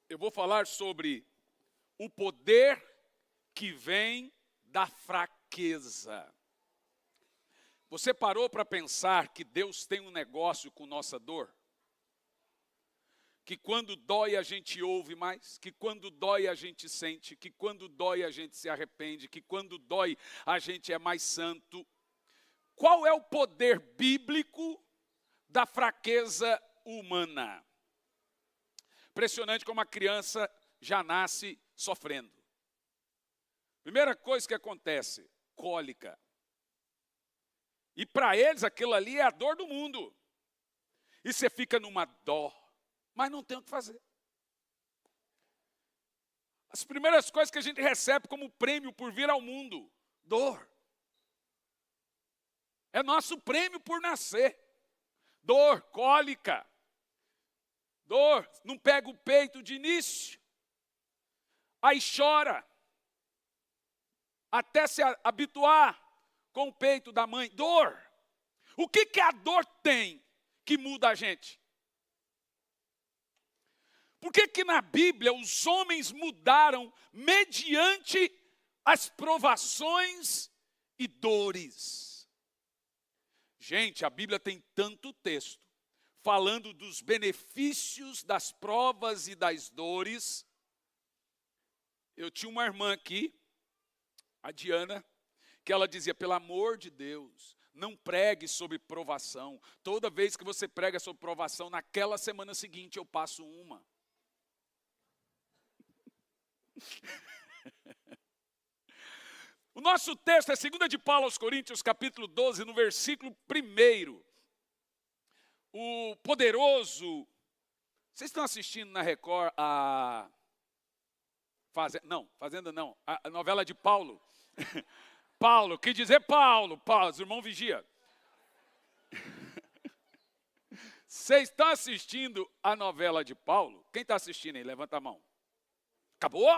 eu vou falar sobre o poder que vem da fraqueza. Você parou para pensar que Deus tem um negócio com nossa dor? Que quando dói a gente ouve mais, que quando dói a gente sente, que quando dói a gente se arrepende, que quando dói a gente é mais santo. Qual é o poder bíblico da fraqueza humana? Impressionante como a criança já nasce sofrendo. Primeira coisa que acontece, cólica. E para eles aquilo ali é a dor do mundo. E você fica numa dó, mas não tem o que fazer. As primeiras coisas que a gente recebe como prêmio por vir ao mundo, dor. É nosso prêmio por nascer. Dor, cólica. Dor, não pega o peito de início. Aí chora. Até se habituar com o peito da mãe. Dor. O que a dor tem que muda a gente? Por que na Bíblia os homens mudaram mediante as provações e dores? Gente, a Bíblia tem tanto texto falando dos benefícios das provas e das dores. Eu tinha uma irmã aqui, a Diana, que ela dizia, pelo amor de Deus, não pregue sobre provação. Toda vez que você prega sobre provação, naquela semana seguinte eu passo uma. O nosso texto é 2 de Paulo aos Coríntios, capítulo 12, no versículo 1. O poderoso... Vocês estão assistindo na Record a... Fazenda não, a novela de Paulo. Paulo, quer dizer Paulo, os irmãos vigia. Vocês estão assistindo a novela de Paulo? Quem está assistindo aí? Levanta a mão. Acabou?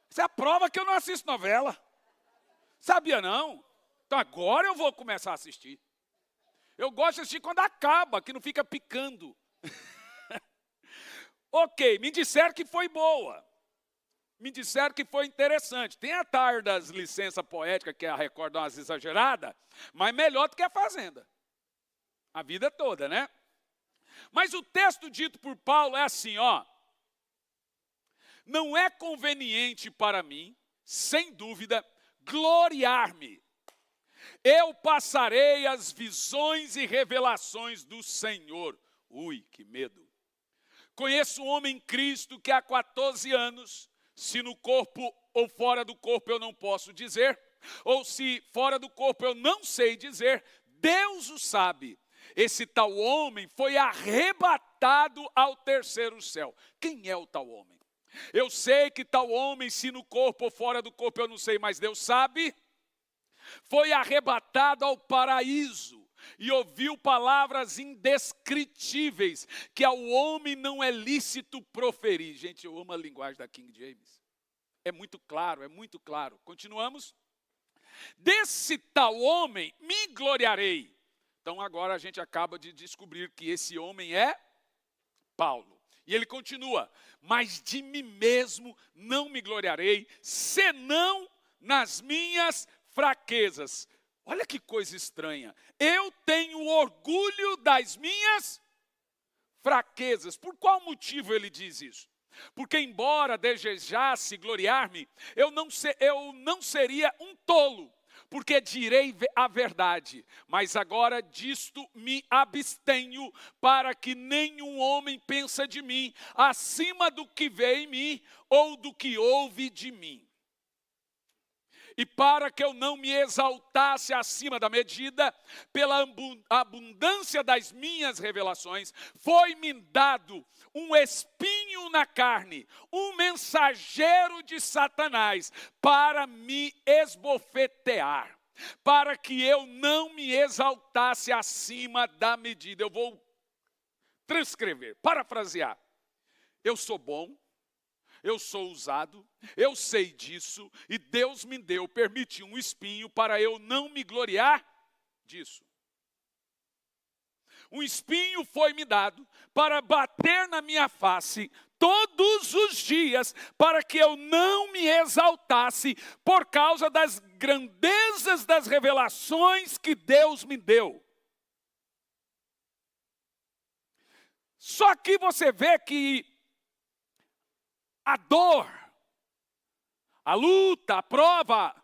Isso é a prova que eu não assisto novela. Sabia não? Então agora eu vou começar a assistir. Eu gosto de assistir quando acaba, que não fica picando. Ok, me disseram que foi boa. Me disseram que foi interessante. Tem a tarde das licenças poéticas, que a Record dá umas exageradas, mas melhor do que a Fazenda. A vida toda, né? Mas o texto dito por Paulo é assim, ó. Não é conveniente para mim, sem dúvida, gloriar-me. Eu passarei as visões e revelações do Senhor. Ui, que medo. Conheço um homem em Cristo que há 14 anos, se no corpo ou fora do corpo eu não posso dizer, ou se fora do corpo eu não sei dizer, Deus o sabe. Esse tal homem foi arrebatado ao terceiro céu. Quem é o tal homem? Eu sei que tal homem, se no corpo ou fora do corpo eu não sei, mas Deus sabe, foi arrebatado ao paraíso e ouviu palavras indescritíveis que ao homem não é lícito proferir. Gente, eu amo a linguagem da King James. É muito claro, é muito claro. Continuamos. Desse tal homem me gloriarei. Então agora a gente acaba de descobrir que esse homem é Paulo. E ele continua, mas de mim mesmo não me gloriarei, senão nas minhas fraquezas. Olha que coisa estranha. Eu tenho orgulho das minhas fraquezas. Por qual motivo ele diz isso? Porque embora desejasse gloriar-me, eu não seria um tolo, porque direi a verdade, mas agora disto me abstenho, para que nenhum homem pense de mim acima do que vê em mim ou do que ouve de mim. E para que eu não me exaltasse acima da medida, pela abundância das minhas revelações, foi-me dado um espinho na carne, um mensageiro de Satanás, para me esbofetear, para que eu não me exaltasse acima da medida. Eu vou transcrever, parafrasear. Eu sou bom. Eu sou usado, eu sei disso, e Deus me permitiu um espinho para eu não me gloriar disso. Um espinho foi me dado para bater na minha face todos os dias, para que eu não me exaltasse por causa das grandezas das revelações que Deus me deu. Só que você vê que a dor, a luta, a prova,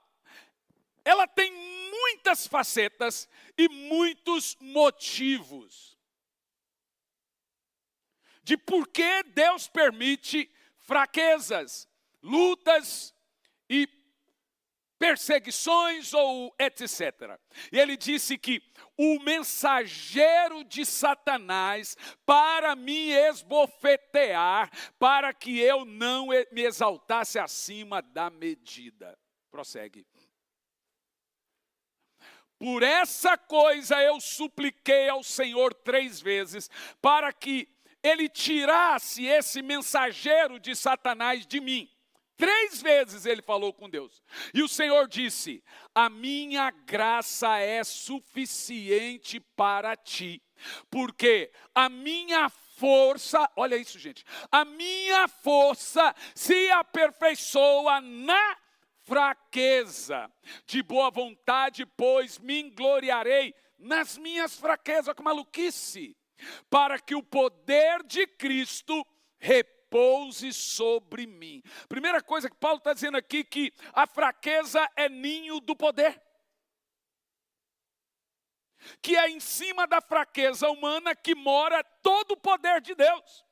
ela tem muitas facetas e muitos motivos de por que Deus permite fraquezas, lutas e perseguições ou etc. E ele disse que o mensageiro de Satanás para me esbofetear, para que eu não me exaltasse acima da medida. Prossegue. Por essa coisa eu supliquei ao Senhor 3 vezes, para que ele tirasse esse mensageiro de Satanás de mim. 3 vezes ele falou com Deus. E o Senhor disse: a minha graça é suficiente para ti, porque a minha força, olha isso, gente, a minha força se aperfeiçoa na fraqueza. De boa vontade, pois, me gloriarei nas minhas fraquezas. Que maluquice! Para que o poder de Cristo repouse sobre mim. Primeira coisa que Paulo está dizendo aqui, que a fraqueza é ninho do poder. Que é em cima da fraqueza humana que mora todo o poder de Deus.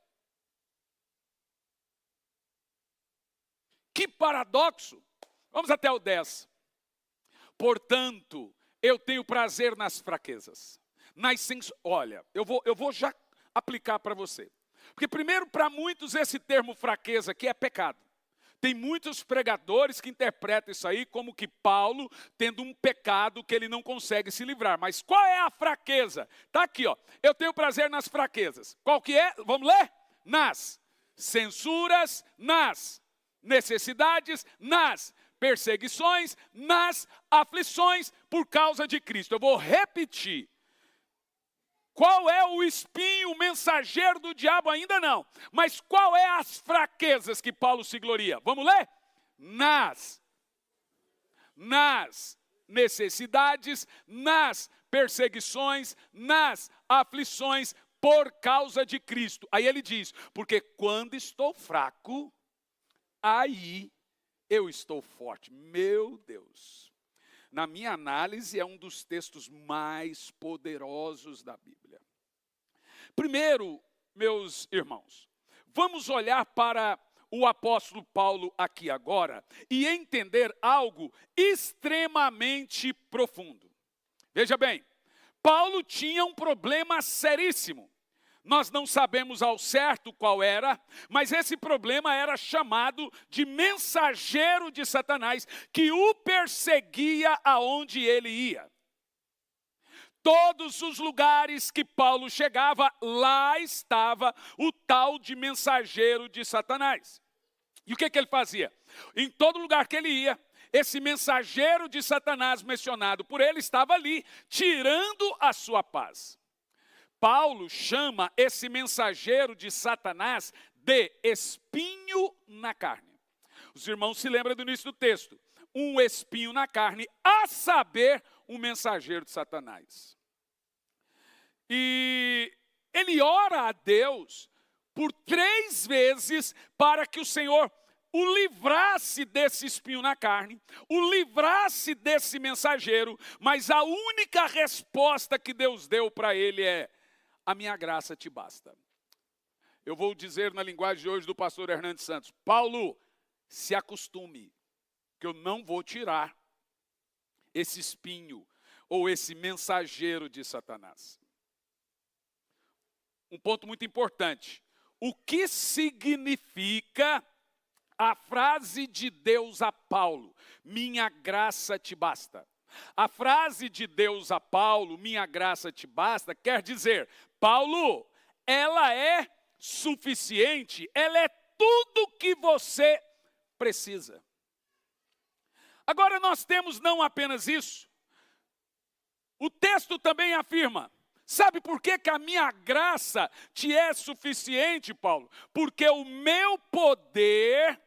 Que paradoxo! Vamos até o 10. Portanto, eu tenho prazer nas fraquezas. Olha, eu vou já aplicar para você. Porque primeiro, para muitos, esse termo fraqueza aqui é pecado. Tem muitos pregadores que interpretam isso aí como que Paulo tendo um pecado que ele não consegue se livrar. Mas qual é a fraqueza? Está aqui, ó. Eu tenho prazer nas fraquezas. Qual que é? Vamos ler? Nas censuras, nas necessidades, nas perseguições, nas aflições por causa de Cristo. Eu vou repetir. Qual é o espinho, o mensageiro do diabo? Ainda não. Mas qual é as fraquezas que Paulo se gloria? Vamos ler? Nas necessidades, nas perseguições, nas aflições por causa de Cristo. Aí ele diz, porque quando estou fraco, aí eu estou forte. Meu Deus. Na minha análise, é um dos textos mais poderosos da Bíblia. Primeiro, meus irmãos, vamos olhar para o apóstolo Paulo aqui agora e entender algo extremamente profundo. Veja bem, Paulo tinha um problema seríssimo. Nós não sabemos ao certo qual era, mas esse problema era chamado de mensageiro de Satanás, que o perseguia aonde ele ia. Todos os lugares que Paulo chegava, lá estava o tal de mensageiro de Satanás. E o que ele fazia? Em todo lugar que ele ia, esse mensageiro de Satanás mencionado por ele estava ali, tirando a sua paz. Paulo chama esse mensageiro de Satanás de espinho na carne. Os irmãos se lembram do início do texto. Um espinho na carne, a saber, um mensageiro de Satanás. E ele ora a Deus por 3 vezes para que o Senhor o livrasse desse espinho na carne, o livrasse desse mensageiro, mas a única resposta que Deus deu para ele é: a minha graça te basta. Eu vou dizer na linguagem de hoje do pastor Hernandes Santos: Paulo, se acostume, que eu não vou tirar esse espinho ou esse mensageiro de Satanás. Um ponto muito importante. O que significa a frase de Deus a Paulo: minha graça te basta? A frase de Deus a Paulo, minha graça te basta, quer dizer, Paulo, ela é suficiente, ela é tudo que você precisa. Agora nós temos não apenas isso, o texto também afirma, Sabe por que a minha graça te é suficiente, Paulo? Porque o meu poder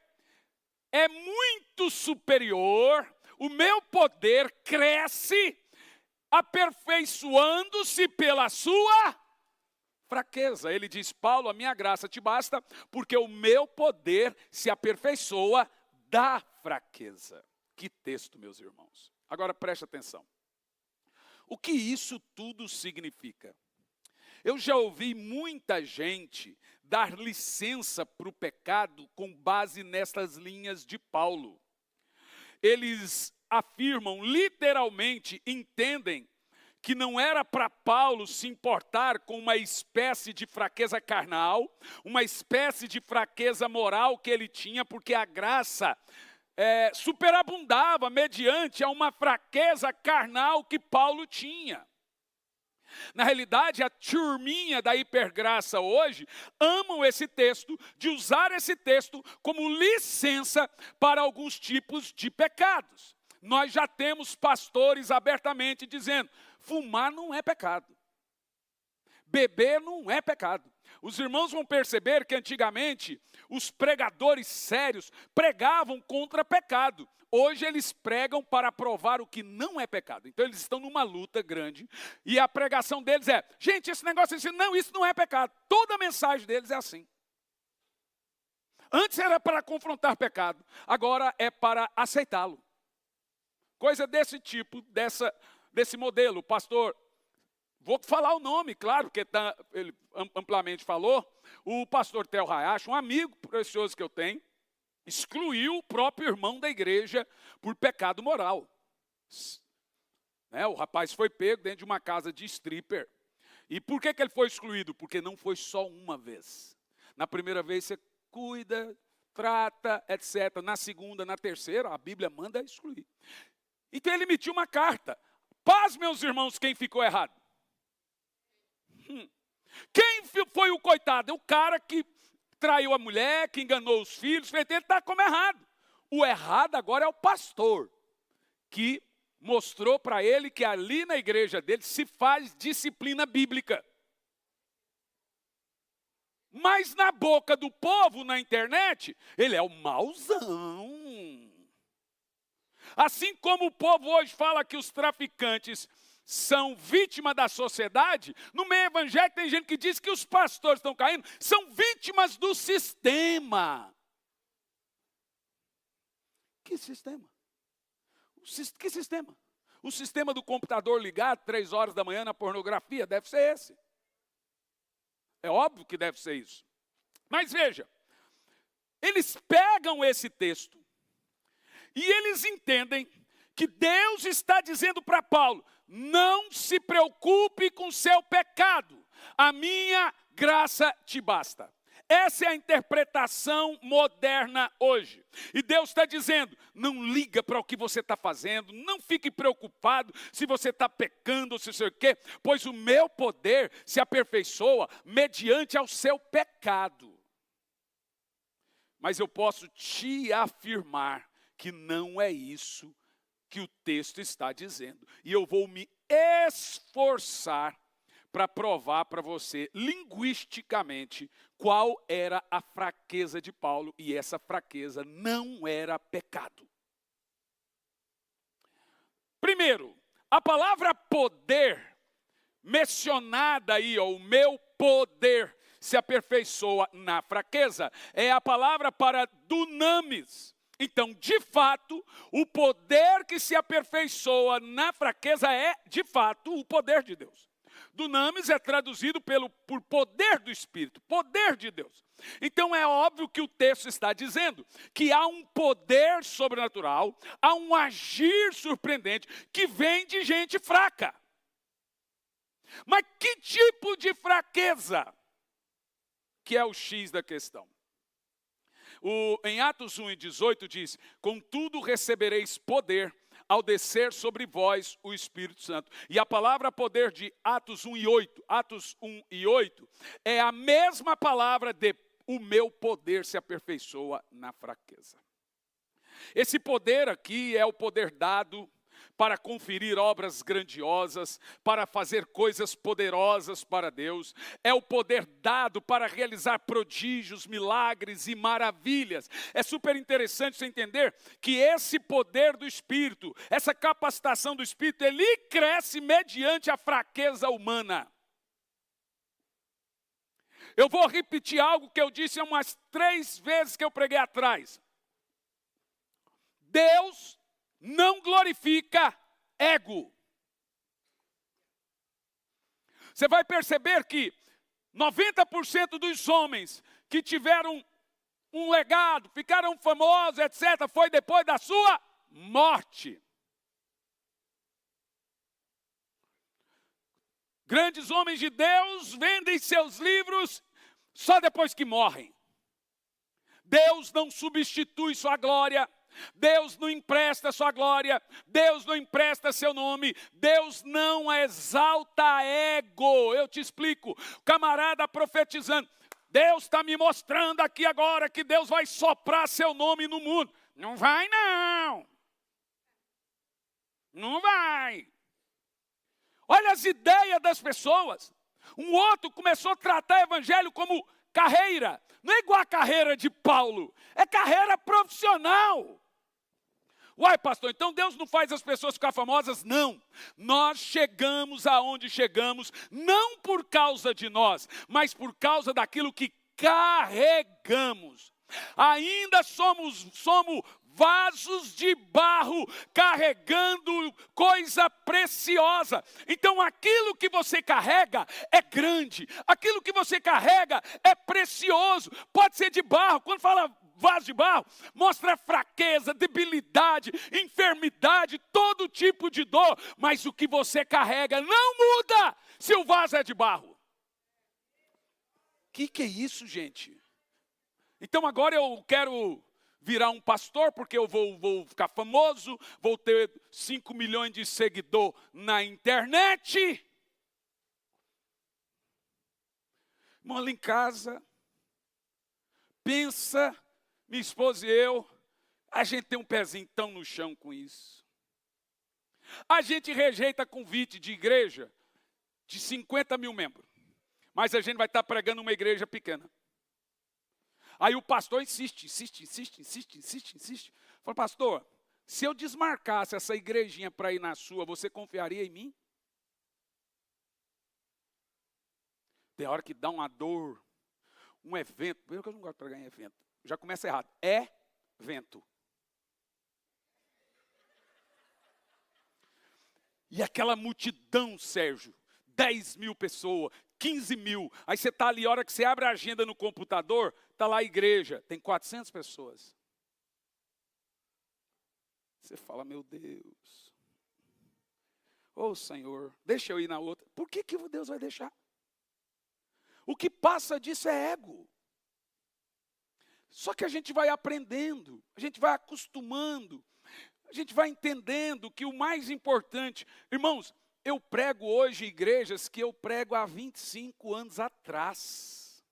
é muito superior, o meu poder cresce, aperfeiçoando-se pela sua fraqueza. Ele diz, Paulo, a minha graça te basta, porque o meu poder se aperfeiçoa da fraqueza. Que texto, meus irmãos. Agora preste atenção. O que isso tudo significa? Eu já ouvi muita gente dar licença para o pecado com base nessas linhas de Paulo. Eles afirmam, literalmente, entendem que não era para Paulo se importar com uma espécie de fraqueza carnal, uma espécie de fraqueza moral que ele tinha, porque a graça superabundava mediante a uma fraqueza carnal que Paulo tinha. Na realidade, a turminha da hipergraça hoje amam esse texto, de usar esse texto como licença para alguns tipos de pecados. Nós já temos pastores abertamente dizendo, fumar não é pecado. Beber não é pecado. Os irmãos vão perceber que antigamente os pregadores sérios pregavam contra pecado. Hoje eles pregam para provar o que não é pecado. Então eles estão numa luta grande e a pregação deles é, gente, esse negócio assim, não, isso não é pecado. Toda a mensagem deles é assim. Antes era para confrontar pecado, agora é para aceitá-lo. Coisa desse tipo, desse modelo, pastor. Vou falar o nome, claro, porque ele amplamente falou. O pastor Theo Hayashi, um amigo precioso que eu tenho, excluiu o próprio irmão da igreja por pecado moral. O rapaz foi pego dentro de uma casa de stripper. E por que ele foi excluído? Porque não foi só uma vez. Na primeira vez você cuida, trata, etc. Na segunda, na terceira, a Bíblia manda excluir. Então ele emitiu uma carta. Paz, meus irmãos, quem ficou errado? Quem foi o coitado? É o cara que traiu a mulher, que enganou os filhos, ele está como errado. O errado agora é o pastor, que mostrou para ele que ali na igreja dele se faz disciplina bíblica. Mas na boca do povo, na internet, ele é o mauzão. Assim como o povo hoje fala que os traficantes são vítimas da sociedade, no meio evangélico tem gente que diz que os pastores estão caindo, são vítimas do sistema. Que sistema? Que sistema? O sistema do computador ligado 3 horas da manhã na pornografia, deve ser esse. É óbvio que deve ser isso. Mas veja, eles pegam esse texto e eles entendem que Deus está dizendo para Paulo, não se preocupe com seu pecado, a minha graça te basta. Essa é a interpretação moderna hoje. E Deus está dizendo, não liga para o que você está fazendo, não fique preocupado se você está pecando ou se sei o quê, pois o meu poder se aperfeiçoa mediante ao seu pecado. Mas eu posso te afirmar que não é isso que o texto está dizendo. E eu vou me esforçar para provar para você, linguisticamente, qual era a fraqueza de Paulo. E essa fraqueza não era pecado. Primeiro, a palavra poder, mencionada aí, o meu poder se aperfeiçoa na fraqueza, é a palavra para dunamis. Então, de fato, o poder que se aperfeiçoa na fraqueza é, de fato, o poder de Deus. Dunamis é traduzido por poder do Espírito, poder de Deus. Então, é óbvio que o texto está dizendo que há um poder sobrenatural, há um agir surpreendente que vem de gente fraca. Mas que tipo de fraqueza? Que é o X da questão. Em Atos 1:18 diz, contudo recebereis poder ao descer sobre vós o Espírito Santo. E a palavra poder de Atos 1:8, é a mesma palavra de o meu poder se aperfeiçoa na fraqueza. Esse poder aqui é o poder dado para conferir obras grandiosas, para fazer coisas poderosas para Deus. É o poder dado para realizar prodígios, milagres e maravilhas. É super interessante você entender que esse poder do Espírito, essa capacitação do Espírito, ele cresce mediante a fraqueza humana. Eu vou repetir algo que eu disse umas 3 vezes que eu preguei atrás. Deus não glorifica ego. Você vai perceber que 90% dos homens que tiveram um legado, ficaram famosos, etc., foi depois da sua morte. Grandes homens de Deus vendem seus livros só depois que morrem. Deus não substitui sua glória. Deus não empresta sua glória, Deus não empresta seu nome, Deus não exalta ego. Eu te explico, camarada profetizando, Deus está me mostrando aqui agora que Deus vai soprar seu nome no mundo. Não vai não, não vai. Olha as ideias das pessoas. Um outro começou a tratar o evangelho como carreira, não é igual a carreira de Paulo, é carreira profissional. Uai, pastor, então Deus não faz as pessoas ficar famosas? Não. Nós chegamos aonde chegamos, não por causa de nós, mas por causa daquilo que carregamos. Ainda somos vasos de barro carregando coisa preciosa. Então aquilo que você carrega é grande, aquilo que você carrega é precioso. Pode ser de barro, quando fala vaso de barro, mostra fraqueza, debilidade, enfermidade, todo tipo de dor, mas o que você carrega não muda se o vaso é de barro. Que é isso, gente? Então agora eu quero virar um pastor, porque eu vou ficar famoso, vou ter 5 milhões de seguidores na internet. Irmão, lá em casa, pensa, minha esposa e eu, a gente tem um pezinho tão no chão com isso. A gente rejeita convite de igreja de 50 mil membros, mas a gente vai estar pregando uma igreja pequena. Aí o pastor insiste. Fala, pastor, se eu desmarcasse essa igrejinha para ir na sua, você confiaria em mim? Tem hora que dá uma dor, um evento. Primeiro que eu não gosto de pregar em evento. Já começa errado. É vento. E aquela multidão, Sérgio, 10 mil pessoas, 15 mil. Aí você está ali, a hora que você abre a agenda no computador, está lá a igreja, tem 400 pessoas. Você fala, meu Deus. Ô Senhor, deixa eu ir na outra. Por que Deus vai deixar? O que passa disso é ego. Só que a gente vai aprendendo, a gente vai acostumando, a gente vai entendendo que o mais importante... Irmãos, eu prego hoje igrejas que eu prego há 25 anos atrás.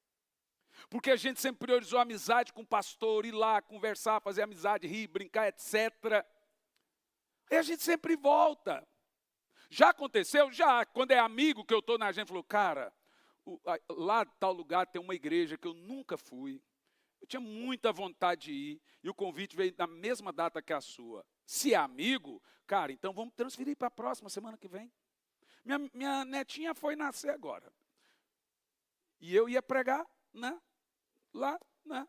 Porque a gente sempre priorizou a amizade com o pastor, ir lá, conversar, fazer amizade, rir, brincar, etc. E a gente sempre volta. Já aconteceu? Já. Quando é amigo que eu estou na agenda, falou, cara, lá de tal lugar tem uma igreja que eu nunca fui. Eu tinha muita vontade de ir, e o convite veio na mesma data que a sua. Se é amigo, cara, então vamos transferir para a próxima semana que vem. Minha netinha foi nascer agora. E eu ia pregar, né? Lá, né?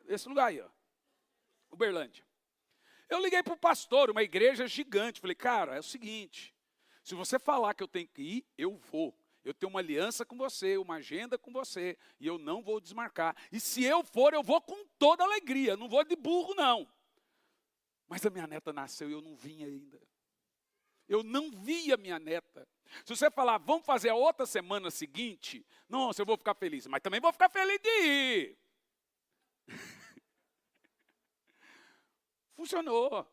Esse lugar aí, ó. Uberlândia. Eu liguei para o pastor, uma igreja gigante. Falei, cara, é o seguinte, se você falar que eu tenho que ir, eu vou. Eu tenho uma aliança com você, uma agenda com você, e eu não vou desmarcar. E se eu for, eu vou com toda alegria, não vou de burro, não. Mas a minha neta nasceu e eu não vim ainda. Eu não vi a minha neta. Se você falar, vamos fazer a outra semana seguinte, nossa, eu vou ficar feliz, mas também vou ficar feliz de ir. Funcionou.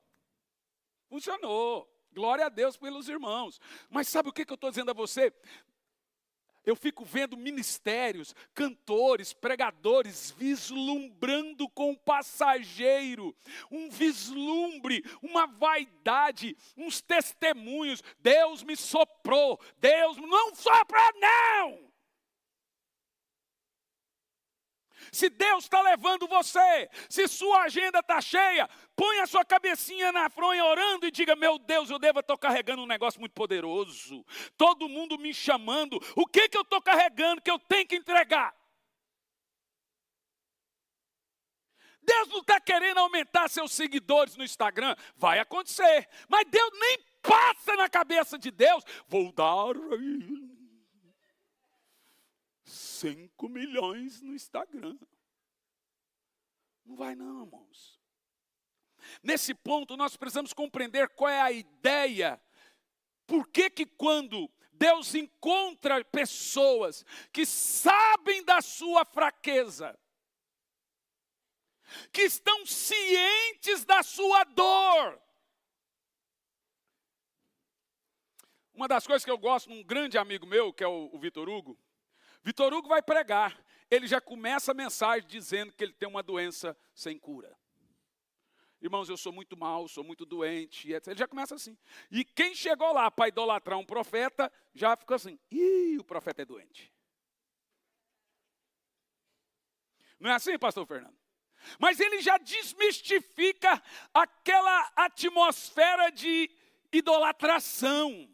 Glória a Deus pelos irmãos. Mas sabe o que eu estou dizendo a você? Eu fico vendo ministérios, cantores, pregadores, vislumbrando com o passageiro, um vislumbre, uma vaidade, uns testemunhos. Deus me soprou, Deus não sopra não! Se Deus está levando você, se sua agenda está cheia, põe a sua cabecinha na fronha orando e diga, meu Deus, eu devo estar carregando um negócio muito poderoso. Todo mundo me chamando, o que eu estou carregando que eu tenho que entregar? Deus não está querendo aumentar seus seguidores no Instagram, vai acontecer. Mas Deus nem passa na cabeça de Deus, vou dar 5 milhões no Instagram. Não vai não, irmãos. Nesse ponto nós precisamos compreender qual é a ideia. Por que quando Deus encontra pessoas que sabem da sua fraqueza, que estão cientes da sua dor. Uma das coisas que eu gosto de um grande amigo meu, que é o Vitor Hugo. Vitor Hugo vai pregar, ele já começa a mensagem dizendo que ele tem uma doença sem cura. Irmãos, eu sou muito mal, sou muito doente, etc. Ele já começa assim. E quem chegou lá para idolatrar um profeta, já ficou assim, ih, o profeta é doente. Não é assim, pastor Fernando? Mas ele já desmistifica aquela atmosfera de idolatração.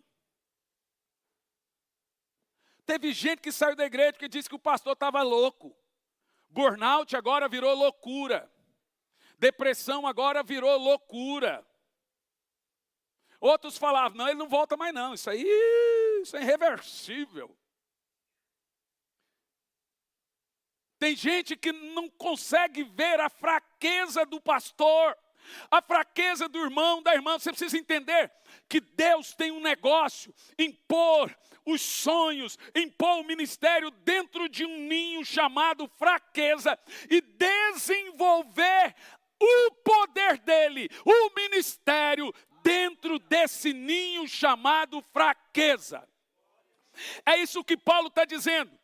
Teve gente que saiu da igreja que disse que o pastor estava louco. Burnout agora virou loucura. Depressão agora virou loucura. Outros falavam, não, ele não volta mais não, isso é irreversível. Tem gente que não consegue ver a fraqueza do pastor, a fraqueza do irmão, da irmã. Você precisa entender que Deus tem um negócio em pôr os sonhos, em pôr o ministério dentro de um ninho chamado fraqueza e desenvolver o poder dele, o ministério dentro desse ninho chamado fraqueza. É isso que Paulo está dizendo.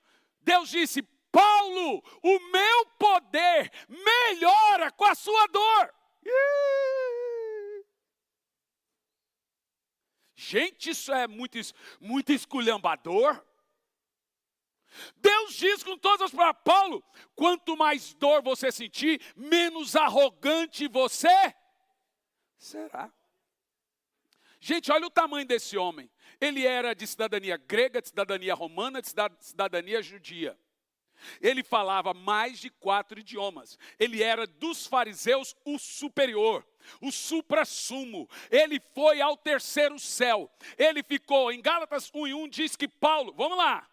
Deus disse, Paulo, o meu poder melhora com a sua dor. Gente, isso é muito esculhambador. Deus diz com todas as palavras, Paulo, quanto mais dor você sentir, menos arrogante você será. Gente, olha o tamanho desse homem. Ele era de cidadania grega, de cidadania romana, de cidadania judia. Ele falava mais de 4 idiomas. Ele era dos fariseus o superior, o suprassumo. Ele foi ao terceiro céu. Ele ficou, em Gálatas 1:1 diz que Paulo, vamos lá,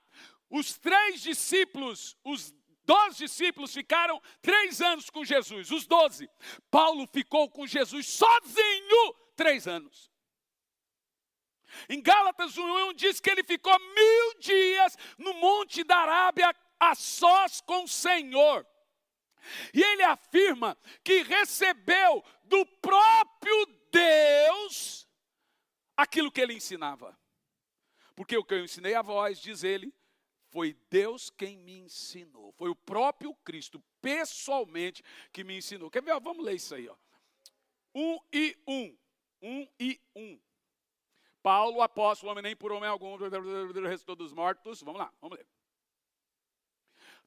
os 3 discípulos, os 12 discípulos ficaram 3 anos com Jesus, os 12. Paulo ficou com Jesus sozinho 3 anos. Em Gálatas 1:1 diz que ele ficou 1000 dias no monte da Arábia a sós com o Senhor. E ele afirma que recebeu do próprio Deus aquilo que ele ensinava. Porque o que eu ensinei a vós, diz ele, foi Deus quem me ensinou. Foi o próprio Cristo, pessoalmente, que me ensinou. Quer ver? Vamos ler isso aí. 1:1. Paulo, apóstolo, homem nem por homem algum, restou dos mortos. Vamos lá, vamos ler.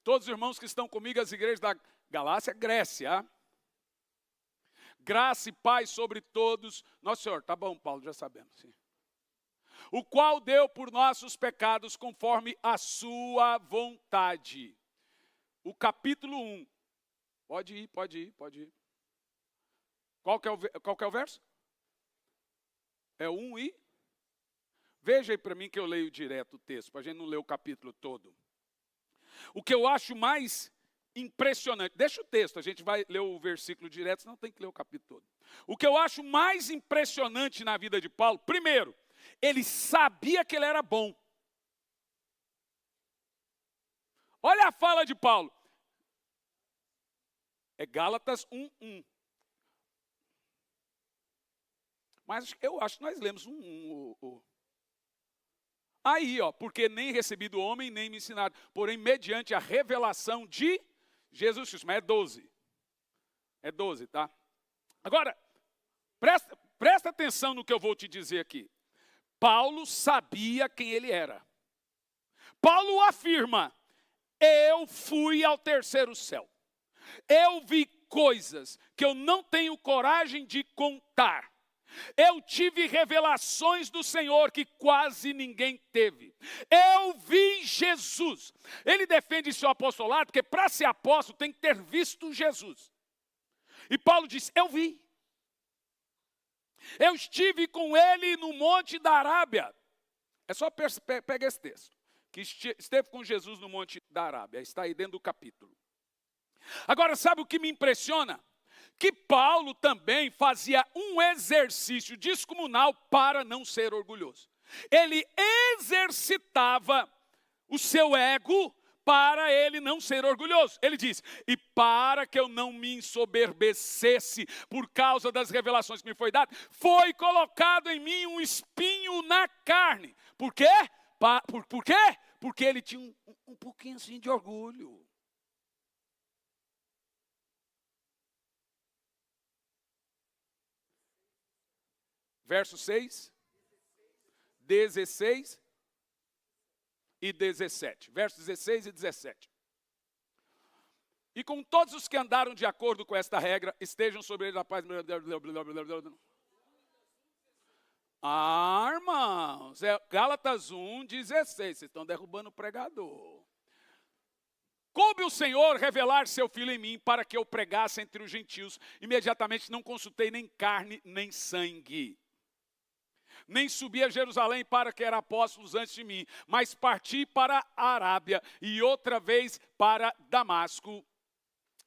Todos os irmãos que estão comigo, as igrejas da Galácia, Grécia. Graça e paz sobre todos. Nosso Senhor, tá bom, Paulo, já sabemos. Sim. O qual deu por nossos pecados conforme a sua vontade. O capítulo 1. Pode ir. Qual que é o verso? É 1 e... Veja aí para mim que eu leio direto o texto, para a gente não ler o capítulo todo. O que eu acho mais impressionante, deixa o texto, a gente vai ler o versículo direto, senão tem que ler o capítulo todo. O que eu acho mais impressionante na vida de Paulo, primeiro, ele sabia que ele era bom. Olha a fala de Paulo. É Gálatas 1:1. Mas eu acho que nós lemos 1:1. Aí, porque nem recebi do homem, nem me ensinaram, porém mediante a revelação de Jesus Cristo. Mas é 12. É 12, tá? Agora, presta atenção no que eu vou te dizer aqui. Paulo sabia quem ele era. Paulo afirma: eu fui ao terceiro céu. Eu vi coisas que eu não tenho coragem de contar. Eu tive revelações do Senhor que quase ninguém teve. Eu vi Jesus. Ele defende seu apostolado, porque para ser apóstolo tem que ter visto Jesus. E Paulo diz: eu vi. Eu estive com ele no Monte da Arábia. É só pegar esse texto. Que esteve com Jesus no Monte da Arábia. Está aí dentro do capítulo. Agora, sabe o que me impressiona? Que Paulo também fazia um exercício descomunal para não ser orgulhoso. Ele exercitava o seu ego para ele não ser orgulhoso. Ele diz: e para que eu não me ensoberbecesse por causa das revelações que me foi dado, foi colocado em mim um espinho na carne. Por quê? Por quê? Porque ele tinha um pouquinho assim de orgulho. Verso 6, 16 e 17. Versos 16 e 17. E com todos os que andaram de acordo com esta regra, estejam sobre ele a paz. Irmãos, é Gálatas 1, 16. Vocês estão derrubando o pregador. Coube o Senhor revelar seu Filho em mim para que eu pregasse entre os gentios. Imediatamente não consultei nem carne, nem sangue. Nem subi a Jerusalém para que era apóstolos antes de mim, mas parti para a Arábia e outra vez para Damasco.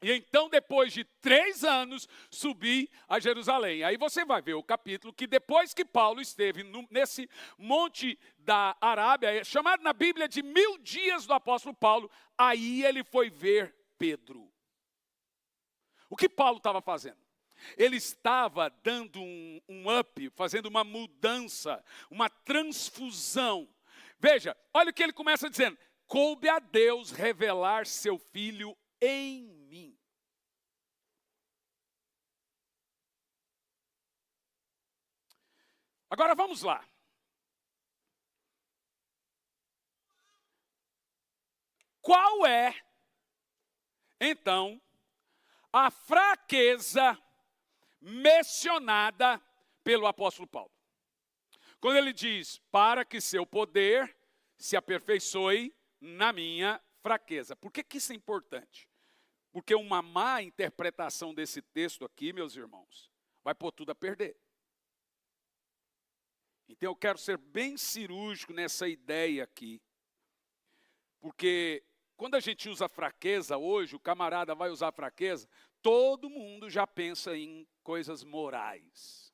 E então, depois de 3 anos, subi a Jerusalém. Aí você vai ver o capítulo que depois que Paulo esteve nesse monte da Arábia, chamado na Bíblia de 1000 dias do apóstolo Paulo, aí ele foi ver Pedro. O que Paulo estava fazendo? Ele estava dando um up, fazendo uma mudança, uma transfusão. Veja, olha o que ele começa dizendo: coube a Deus revelar seu Filho em mim. Agora vamos lá. Qual é, então, a fraqueza mencionada pelo apóstolo Paulo? Quando ele diz: para que seu poder se aperfeiçoe na minha fraqueza. Por que isso é importante? Porque uma má interpretação desse texto aqui, meus irmãos, vai pôr tudo a perder. Então eu quero ser bem cirúrgico nessa ideia aqui. Porque quando a gente usa fraqueza hoje, o camarada vai usar fraqueza, todo mundo já pensa em coisas morais.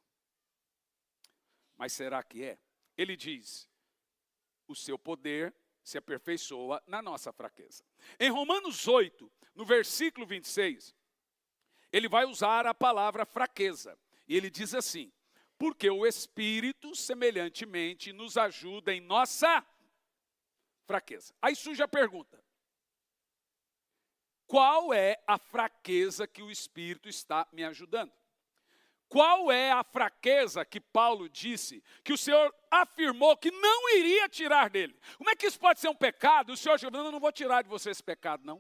Mas será que é? Ele diz: o seu poder se aperfeiçoa na nossa fraqueza. Em Romanos 8, no versículo 26, ele vai usar a palavra fraqueza. E ele diz assim: porque o Espírito semelhantemente nos ajuda em nossa fraqueza. Aí surge a pergunta: qual é a fraqueza que o Espírito está me ajudando? Qual é a fraqueza que Paulo disse, que o Senhor afirmou que não iria tirar dele? Como é que isso pode ser um pecado? O Senhor chegou: não vou tirar de você esse pecado, não.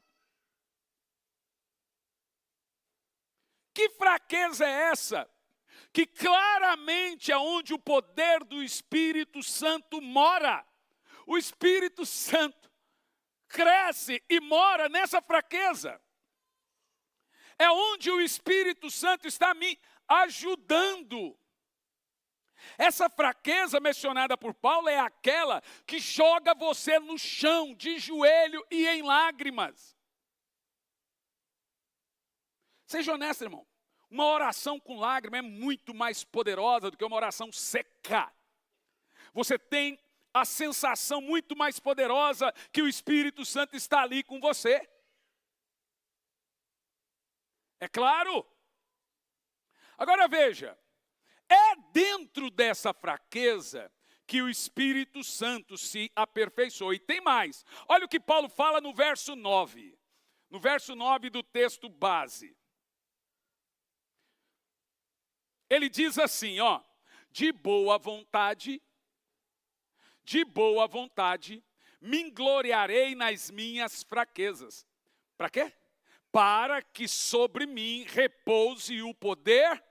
Que fraqueza é essa? Que claramente é onde o poder do Espírito Santo mora. O Espírito Santo cresce e mora nessa fraqueza. É onde o Espírito Santo está me ajudando. Essa fraqueza mencionada por Paulo é aquela que joga você no chão, de joelho e em lágrimas. Seja honesto, irmão. Uma oração com lágrima é muito mais poderosa do que uma oração seca. Você tem a sensação muito mais poderosa que o Espírito Santo está ali com você. É claro. Agora veja, é dentro dessa fraqueza que o Espírito Santo se aperfeiçoe. E tem mais. Olha o que Paulo fala no verso 9. No verso 9 do texto base. Ele diz assim, ó. De boa vontade, me gloriarei nas minhas fraquezas. Para quê? Para que sobre mim repouse o poder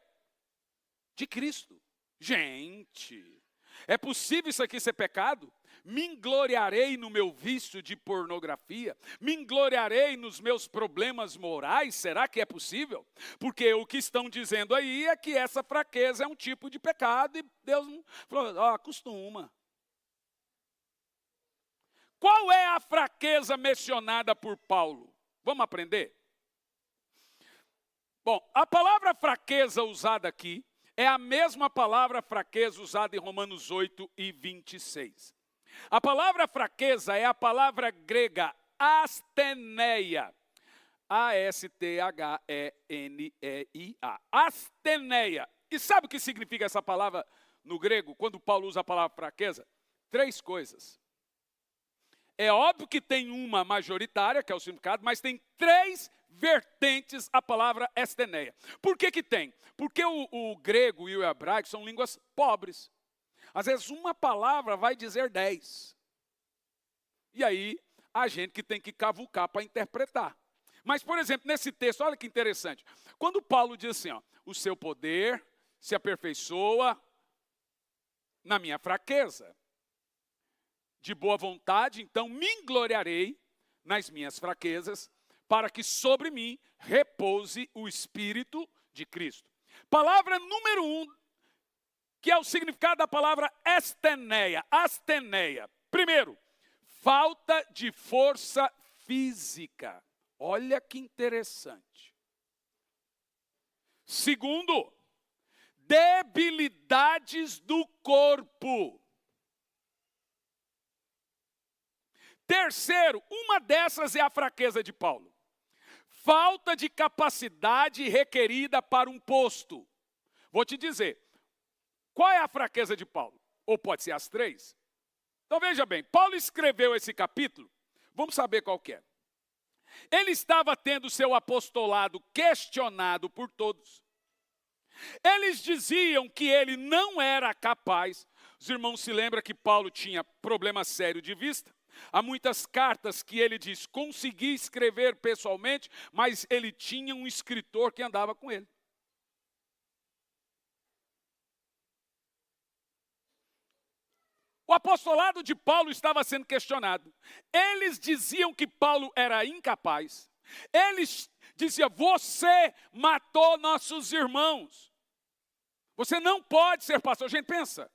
de Cristo. Gente, é possível isso aqui ser pecado? Me gloriarei no meu vício de pornografia? Me gloriarei nos meus problemas morais? Será que é possível? Porque o que estão dizendo aí é que essa fraqueza é um tipo de pecado e Deus falou, ó, acostuma. Qual é a fraqueza mencionada por Paulo? Vamos aprender? Bom, a palavra fraqueza usada aqui é a mesma palavra fraqueza usada em Romanos 8 e 26. A palavra fraqueza é a palavra grega asteneia. A-S-T-H-E-N-E-I-A. Asteneia. E sabe o que significa essa palavra no grego, quando Paulo usa a palavra fraqueza? 3 coisas. É óbvio que tem uma majoritária, que é o significado, mas tem 3 vertentes a palavra asteneia. Por que que tem? Porque o grego e o hebraico são línguas pobres. Às vezes uma palavra vai dizer 10. E aí, a gente que tem que cavucar para interpretar. Mas, por exemplo, nesse texto, olha que interessante. Quando Paulo diz assim, ó, o seu poder se aperfeiçoa na minha fraqueza. De boa vontade, então me gloriarei nas minhas fraquezas, para que sobre mim repouse o Espírito de Cristo. Palavra número 1, que é o significado da palavra asteneia. Asteneia. Primeiro, falta de força física. Olha que interessante. Segundo, debilidades do corpo. Terceiro, uma dessas é a fraqueza de Paulo. Falta de capacidade requerida para um posto. Vou te dizer, qual é a fraqueza de Paulo? Ou pode ser as 3? Então veja bem, Paulo escreveu esse capítulo, vamos saber qual que é. Ele estava tendo seu apostolado questionado por todos. Eles diziam que ele não era capaz. Os irmãos se lembram que Paulo tinha problema sério de vista? Há muitas cartas que ele diz, consegui escrever pessoalmente, mas ele tinha um escritor que andava com ele. O apostolado de Paulo estava sendo questionado. Eles diziam que Paulo era incapaz. Eles diziam, você matou nossos irmãos. Você não pode ser pastor. Gente, pensa.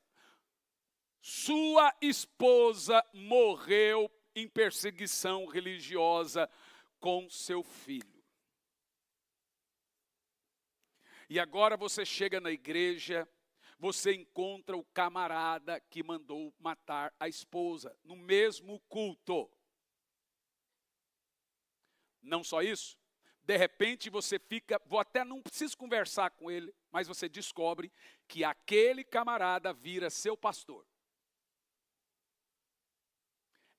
Sua esposa morreu em perseguição religiosa com seu filho. E agora você chega na igreja, você encontra o camarada que mandou matar a esposa no mesmo culto. Não só isso, de repente você fica, até não preciso conversar com ele, mas você descobre que aquele camarada vira seu pastor.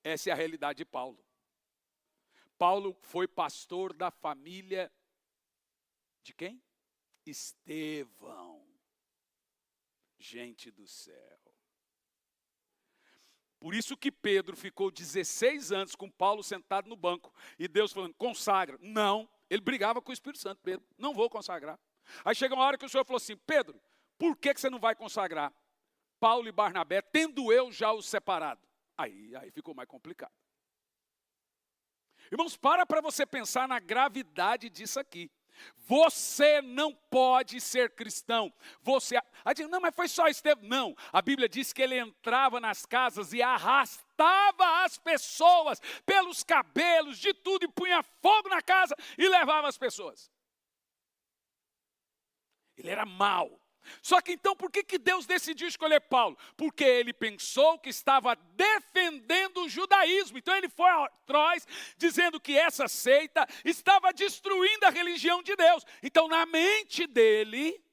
Essa é a realidade de Paulo. Paulo foi pastor da família de quem? Estevão. Gente do céu. Por isso que Pedro ficou 16 anos com Paulo sentado no banco. E Deus falando, consagra. Não, ele brigava com o Espírito Santo. Pedro, não vou consagrar. Aí chega uma hora que o Senhor falou assim, Pedro, por que você não vai consagrar Paulo e Barnabé, tendo eu já os separado? Aí ficou mais complicado. Irmãos, para você pensar na gravidade disso aqui. Você não pode ser cristão. Aí diz, não, mas foi só Estevão. Não, a Bíblia diz que ele entrava nas casas e arrastava as pessoas pelos cabelos, de tudo, e punha fogo na casa e levava as pessoas. Ele era mau. Só que então, por que Deus decidiu escolher Paulo? Porque ele pensou que estava defendendo o judaísmo. Então ele foi atrás, dizendo que essa seita estava destruindo a religião de Deus. Então na mente dele,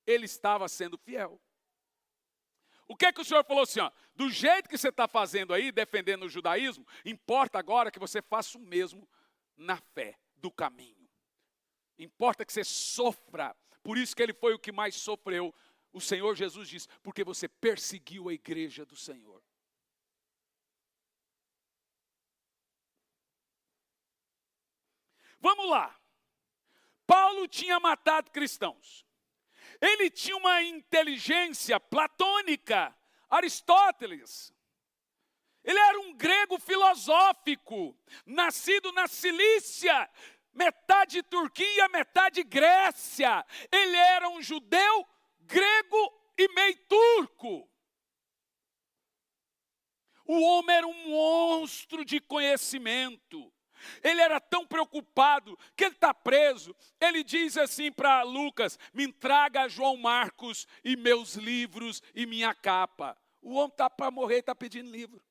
ele estava sendo fiel. O que é que o Senhor falou assim, ó? Do jeito que você está fazendo aí, defendendo o judaísmo, importa agora que você faça o mesmo na fé do caminho. Importa que você sofra. Por isso que ele foi o que mais sofreu. O Senhor Jesus diz, porque você perseguiu a igreja do Senhor. Vamos lá. Paulo tinha matado cristãos. Ele tinha uma inteligência platônica, Aristóteles. Ele era um grego filosófico, nascido na Cilícia, metade Turquia, metade Grécia. Ele era um judeu, grego e meio turco. O homem era um monstro de conhecimento. Ele era tão preocupado que ele está preso. Ele diz assim para Lucas, me traga João Marcos e meus livros e minha capa. O homem está para morrer e está pedindo livro.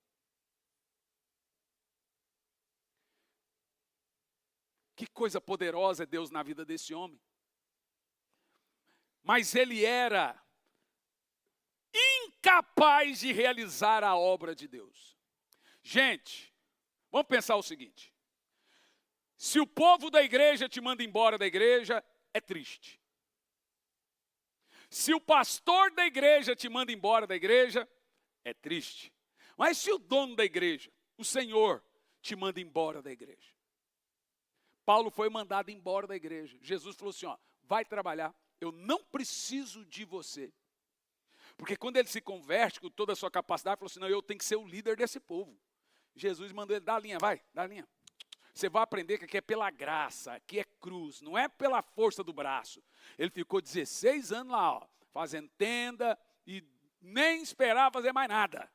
Que coisa poderosa é Deus na vida desse homem. Mas ele era incapaz de realizar a obra de Deus. Gente, vamos pensar o seguinte. Se o povo da igreja te manda embora da igreja, é triste. Se o pastor da igreja te manda embora da igreja, é triste. Mas se o dono da igreja, o Senhor, te manda embora da igreja. Paulo foi mandado embora da igreja. Jesus falou assim, ó, vai trabalhar, eu não preciso de você. Porque quando ele se converte com toda a sua capacidade, falou assim, não, eu tenho que ser o líder desse povo. Jesus mandou ele, dá a linha, vai, dá a linha. Você vai aprender que aqui é pela graça, aqui é cruz, não é pela força do braço. Ele ficou 16 anos lá, ó, fazendo tenda e nem esperava fazer mais nada.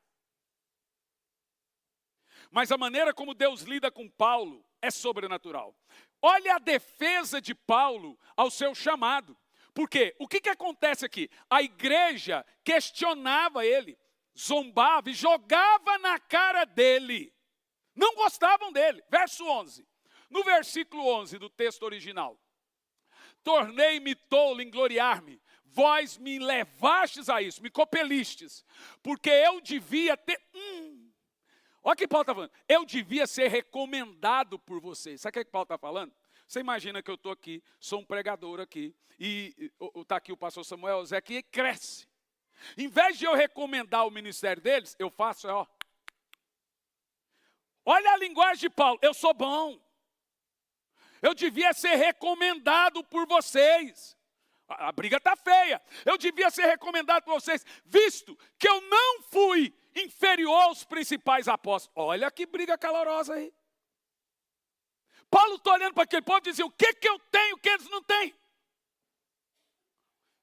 Mas a maneira como Deus lida com Paulo é sobrenatural. Olha a defesa de Paulo ao seu chamado. Porque o que acontece aqui? A igreja questionava ele, zombava e jogava na cara dele. Não gostavam dele. Verso 11. No versículo 11 do texto original. Tornei-me tolo em gloriar-me. Vós me levastes a isso, me copelistes. Porque eu devia ter... Olha o que Paulo está falando. Eu devia ser recomendado por vocês. Sabe o que Paulo está falando? Você imagina que eu estou aqui, sou um pregador aqui. E está aqui o pastor Samuel, Zé, que cresce. Em vez de eu recomendar o ministério deles, eu faço, ó... Olha a linguagem de Paulo, eu sou bom. Eu devia ser recomendado por vocês. A briga está feia. Eu devia ser recomendado por vocês, visto que eu não fui inferior aos principais apóstolos. Olha que briga calorosa aí. Paulo está olhando para aquele povo e dizia, o que eu tenho que eles não têm?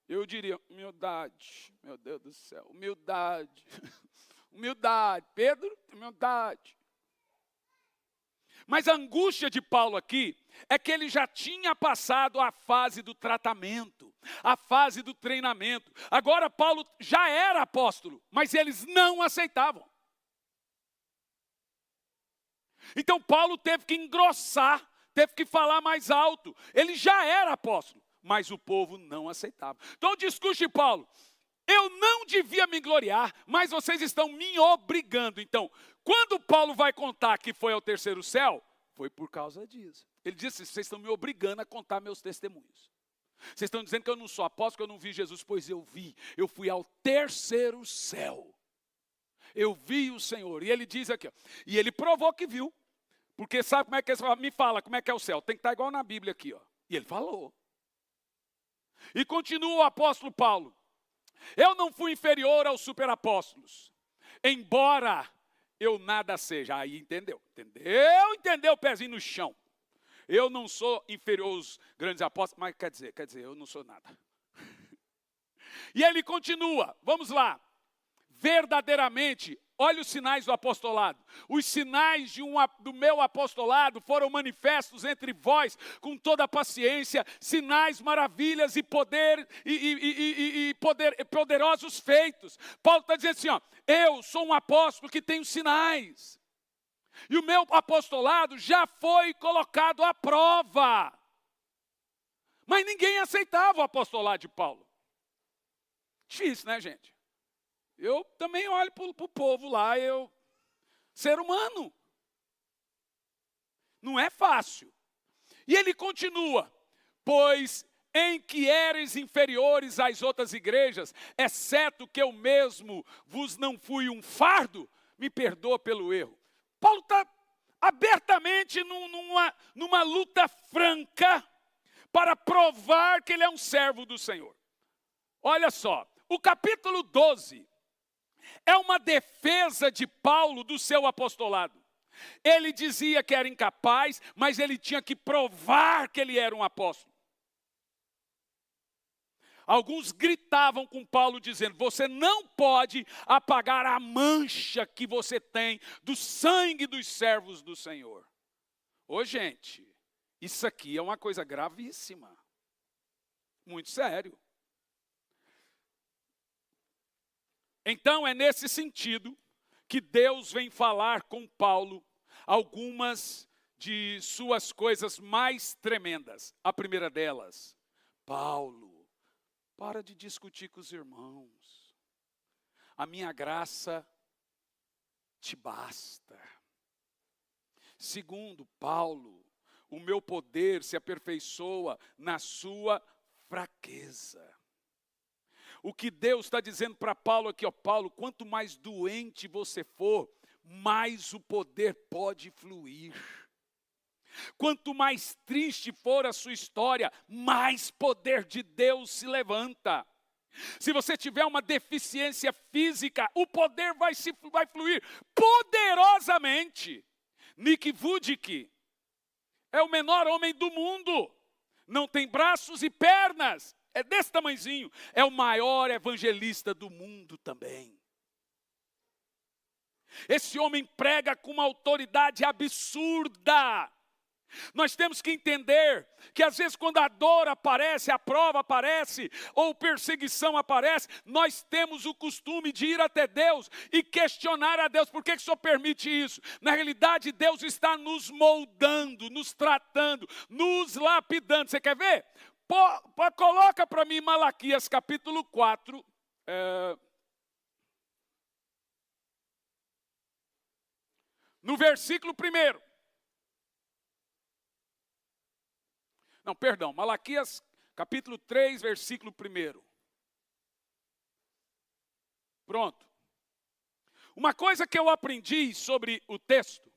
Eu diria, humildade, meu Deus do céu, humildade. Humildade, Pedro, humildade. Mas a angústia de Paulo aqui é que ele já tinha passado a fase do tratamento, a fase do treinamento. Agora Paulo já era apóstolo, mas eles não aceitavam. Então Paulo teve que engrossar, teve que falar mais alto. Ele já era apóstolo, mas o povo não aceitava. Então o discurso de Paulo, eu não devia me gloriar, mas vocês estão me obrigando. Então, quando Paulo vai contar que foi ao terceiro céu, foi por causa disso. Ele disse, vocês estão me obrigando a contar meus testemunhos. Vocês estão dizendo que eu não sou apóstolo, que eu não vi Jesus, pois eu vi. Eu fui ao terceiro céu. Eu vi o Senhor. E ele diz aqui, ó, e ele provou que viu. Porque sabe como é que é? Me fala como é que é o céu. Tem que estar igual na Bíblia aqui, ó. E ele falou. E continua o apóstolo Paulo. Eu não fui inferior aos superapóstolos, embora eu nada seja. Aí entendeu? Entendeu o pezinho no chão. Eu não sou inferior aos grandes apóstolos, mas quer dizer, eu não sou nada. E ele continua, vamos lá. Verdadeiramente, olha os sinais do apostolado. Os sinais do meu apostolado foram manifestos entre vós com toda a paciência, sinais, maravilhas e poderosos feitos. Paulo está dizendo assim, ó, eu sou um apóstolo que tenho sinais. E o meu apostolado já foi colocado à prova. Mas ninguém aceitava o apostolado de Paulo. Difícil, né, gente? Eu também olho para o povo lá, ser humano. Não é fácil. E ele continua, pois em que eres inferiores às outras igrejas, exceto que eu mesmo vos não fui um fardo, me perdoa pelo erro. Paulo está abertamente numa luta franca para provar que ele é um servo do Senhor. Olha só, o capítulo 12 é uma defesa de Paulo do seu apostolado. Ele dizia que era incapaz, mas ele tinha que provar que ele era um apóstolo. Alguns gritavam com Paulo dizendo, você não pode apagar a mancha que você tem do sangue dos servos do Senhor. Ô gente, isso aqui é uma coisa gravíssima. Muito sério. Então é nesse sentido que Deus vem falar com Paulo algumas de suas coisas mais tremendas. A primeira delas, Paulo, para de discutir com os irmãos. A minha graça te basta. Segundo, Paulo, o meu poder se aperfeiçoa na sua fraqueza. O que Deus está dizendo para Paulo aqui, ó, Paulo, quanto mais doente você for, mais o poder pode fluir. Quanto mais triste for a sua história, mais poder de Deus se levanta. Se você tiver uma deficiência física, o poder vai fluir poderosamente. Nick Vujicic é o menor homem do mundo. Não tem braços e pernas. É desse tamanhozinho. É o maior evangelista do mundo também. Esse homem prega com uma autoridade absurda. Nós temos que entender que às vezes quando a dor aparece, a prova aparece, ou perseguição aparece, nós temos o costume de ir até Deus e questionar a Deus, por que o Senhor permite isso? Na realidade, Deus está nos moldando, nos tratando, nos lapidando. Você quer ver? Coloca para mim Malaquias capítulo 4, no versículo 1. Não, perdão, Malaquias capítulo 3, versículo 1. Pronto. Uma coisa que eu aprendi sobre o texto.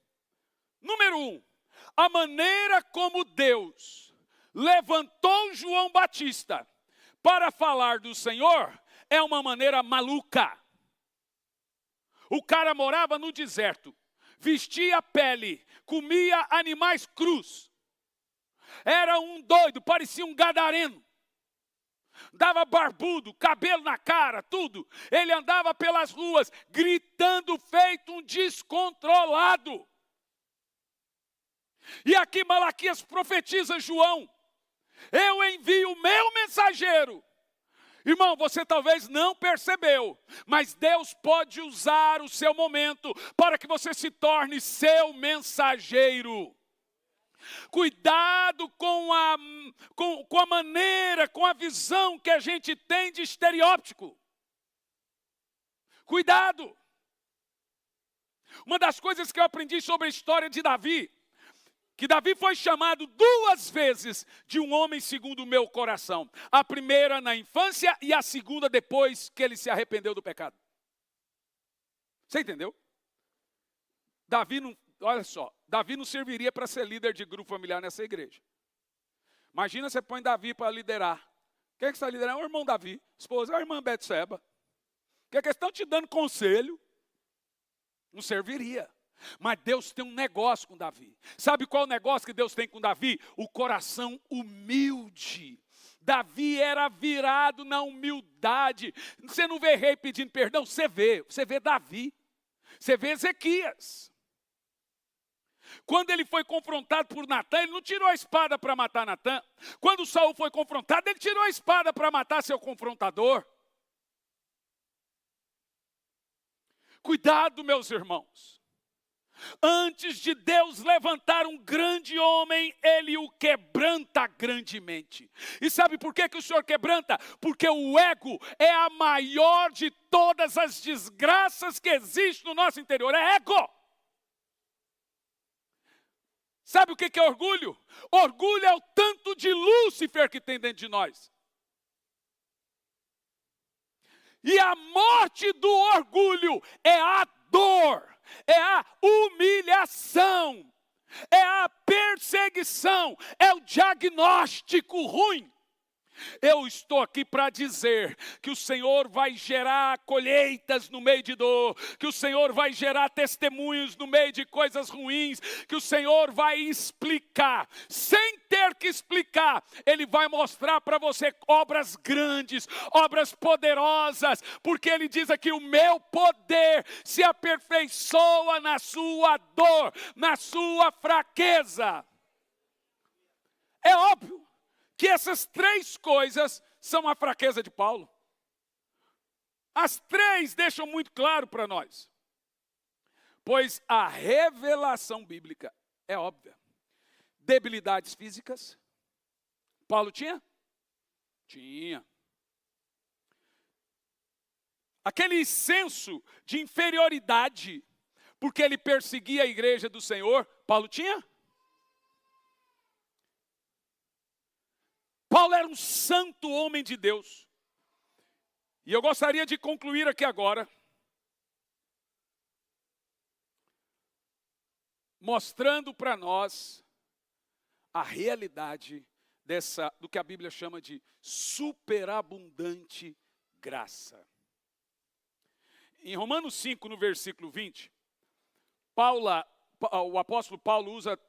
Número 1, a maneira como Deus levantou João Batista para falar do Senhor é uma maneira maluca. O cara morava no deserto, vestia pele, comia animais crus. Era um doido, parecia um gadareno. Dava barbudo, cabelo na cara, tudo. Ele andava pelas ruas, gritando feito um descontrolado. E aqui Malaquias profetiza João. Eu envio o meu mensageiro. Irmão, você talvez não percebeu, mas Deus pode usar o seu momento para que você se torne seu mensageiro. Cuidado com a maneira, com a visão que a gente tem de estereótipo. Cuidado. Uma das coisas que eu aprendi sobre a história de Davi, que Davi foi chamado 2 vezes de um homem segundo o meu coração. A primeira na infância e a segunda depois que ele se arrependeu do pecado. Você entendeu? Olha só, Davi não serviria para ser líder de grupo familiar nessa igreja. Imagina você põe Davi para liderar. Quem é que está liderando? É o irmão Davi, esposa, é a irmã Betseba. Que é que estão te dando conselho? Não serviria. Mas Deus tem um negócio com Davi. Sabe qual é o negócio que Deus tem com Davi? O coração humilde. Davi era virado na humildade. Você não vê rei pedindo perdão, você vê Davi. Você vê Ezequias. Quando ele foi confrontado por Natã, ele não tirou a espada para matar Natã. Quando Saul foi confrontado, ele tirou a espada para matar seu confrontador. Cuidado, meus irmãos. Antes de Deus levantar um grande homem, Ele o quebranta grandemente. E sabe por que o Senhor quebranta? Porque o ego é a maior de todas as desgraças que existem no nosso interior. É ego. Sabe o que é orgulho? Orgulho é o tanto de Lúcifer que tem dentro de nós. E a morte do orgulho é a dor, é a humilhação, é a perseguição, é o diagnóstico ruim. Eu estou aqui para dizer que o Senhor vai gerar colheitas no meio de dor, que o Senhor vai gerar testemunhos no meio de coisas ruins, que o Senhor vai explicar, sem ter que explicar, Ele vai mostrar para você obras grandes, obras poderosas, porque Ele diz aqui: o meu poder se aperfeiçoa na sua dor, na sua fraqueza. É óbvio que essas três coisas são a fraqueza de Paulo. As três deixam muito claro para nós. Pois a revelação bíblica é óbvia. Debilidades físicas. Paulo tinha? Tinha. Aquele senso de inferioridade, porque ele perseguia a igreja do Senhor, Paulo tinha? Paulo era um santo homem de Deus. E eu gostaria de concluir aqui agora, mostrando para nós a realidade do que a Bíblia chama de superabundante graça. Em Romanos 5, no versículo 20, o apóstolo Paulo usa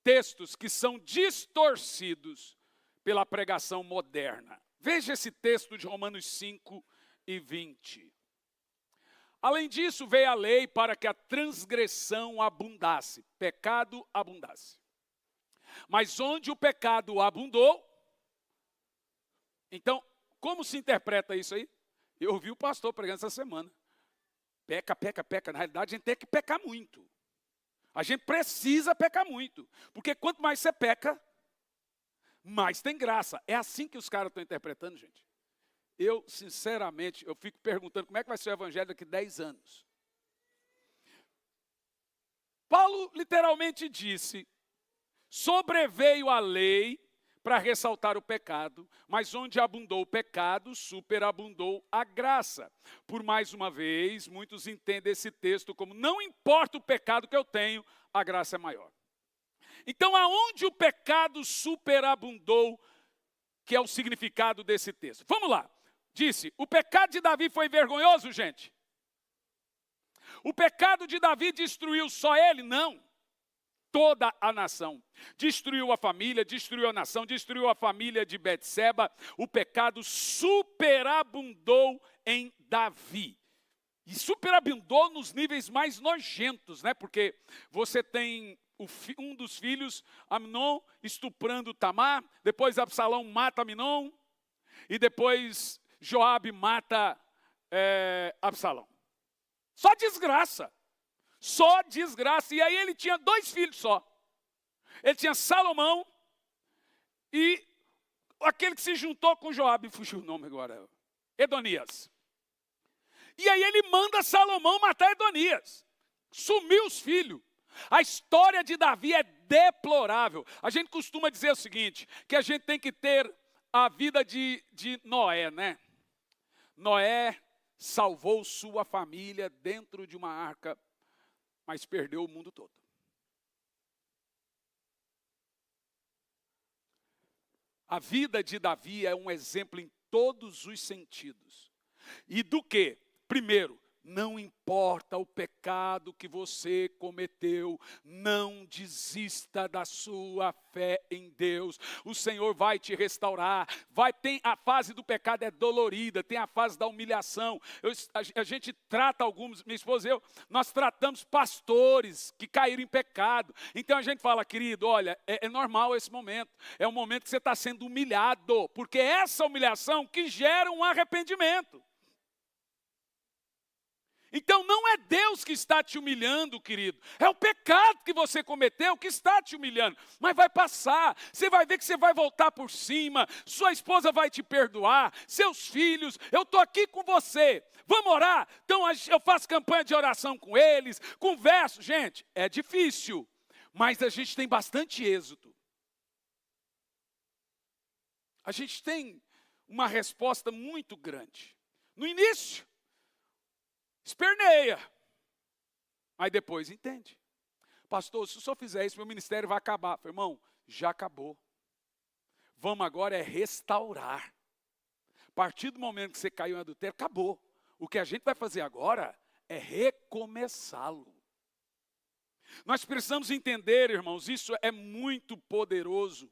textos que são distorcidos pela pregação moderna. Veja esse texto de Romanos 5 e 20. Além disso, veio a lei para que a transgressão abundasse, pecado abundasse. Mas onde o pecado abundou, então, como se interpreta isso aí? Eu ouvi o pastor pregando essa semana. Peca, peca, peca. Na realidade, a gente tem que pecar muito. A gente precisa pecar muito. Porque quanto mais você peca, mais tem graça. É assim que os caras estão interpretando, gente. Eu, sinceramente, eu fico perguntando como é que vai ser o evangelho daqui a 10 anos. Paulo literalmente disse: sobreveio a lei para ressaltar o pecado, mas onde abundou o pecado, superabundou a graça. Por mais uma vez, muitos entendem esse texto como: não importa o pecado que eu tenho, a graça é maior. Então, aonde o pecado superabundou, que é o significado desse texto? Vamos lá. Disse: o pecado de Davi foi vergonhoso, gente? O pecado de Davi destruiu só ele? Não. Toda a nação. Destruiu a família, destruiu a nação, destruiu a família de Betseba. O pecado superabundou em Davi. E superabundou nos níveis mais nojentos, né? Porque você tem um dos filhos, Amnon, estuprando Tamar. Depois Absalão mata Amnon. E depois Joabe mata Absalão. Só desgraça. Só desgraça. E aí ele tinha 2 filhos só. Ele tinha Salomão e aquele que se juntou com Joabe, fugiu o nome agora, Edonias. E aí ele manda Salomão matar Edonias. Sumiu os filhos. A história de Davi é deplorável. A gente costuma dizer o seguinte, que a gente tem que ter a vida de Noé, né? Noé salvou sua família dentro de uma arca, mas perdeu o mundo todo. A vida de Davi é um exemplo em todos os sentidos. E do quê? Primeiro, não importa o pecado que você cometeu, não desista da sua fé em Deus. O Senhor vai te restaurar. Tem a fase do pecado é dolorida, tem a fase da humilhação. A gente trata alguns, minha esposa e eu, nós tratamos pastores que caíram em pecado. Então a gente fala: querido, olha, é normal esse momento. É um momento que você está sendo humilhado, porque é essa humilhação que gera um arrependimento. Então não é Deus que está te humilhando, querido. É o pecado que você cometeu que está te humilhando. Mas vai passar. Você vai ver que você vai voltar por cima. Sua esposa vai te perdoar. Seus filhos. Eu estou aqui com você. Vamos orar? Então eu faço campanha de oração com eles. Converso. Gente, é difícil. Mas a gente tem bastante êxito. A gente tem uma resposta muito grande. No início, esperneia, mas depois entende. Pastor, se o senhor fizer isso, meu ministério vai acabar. Falei, irmão, já acabou. Vamos agora é restaurar. A partir do momento que você caiu em adultério, acabou. O que a gente vai fazer agora é recomeçá-lo. Nós precisamos entender, irmãos, isso é muito poderoso.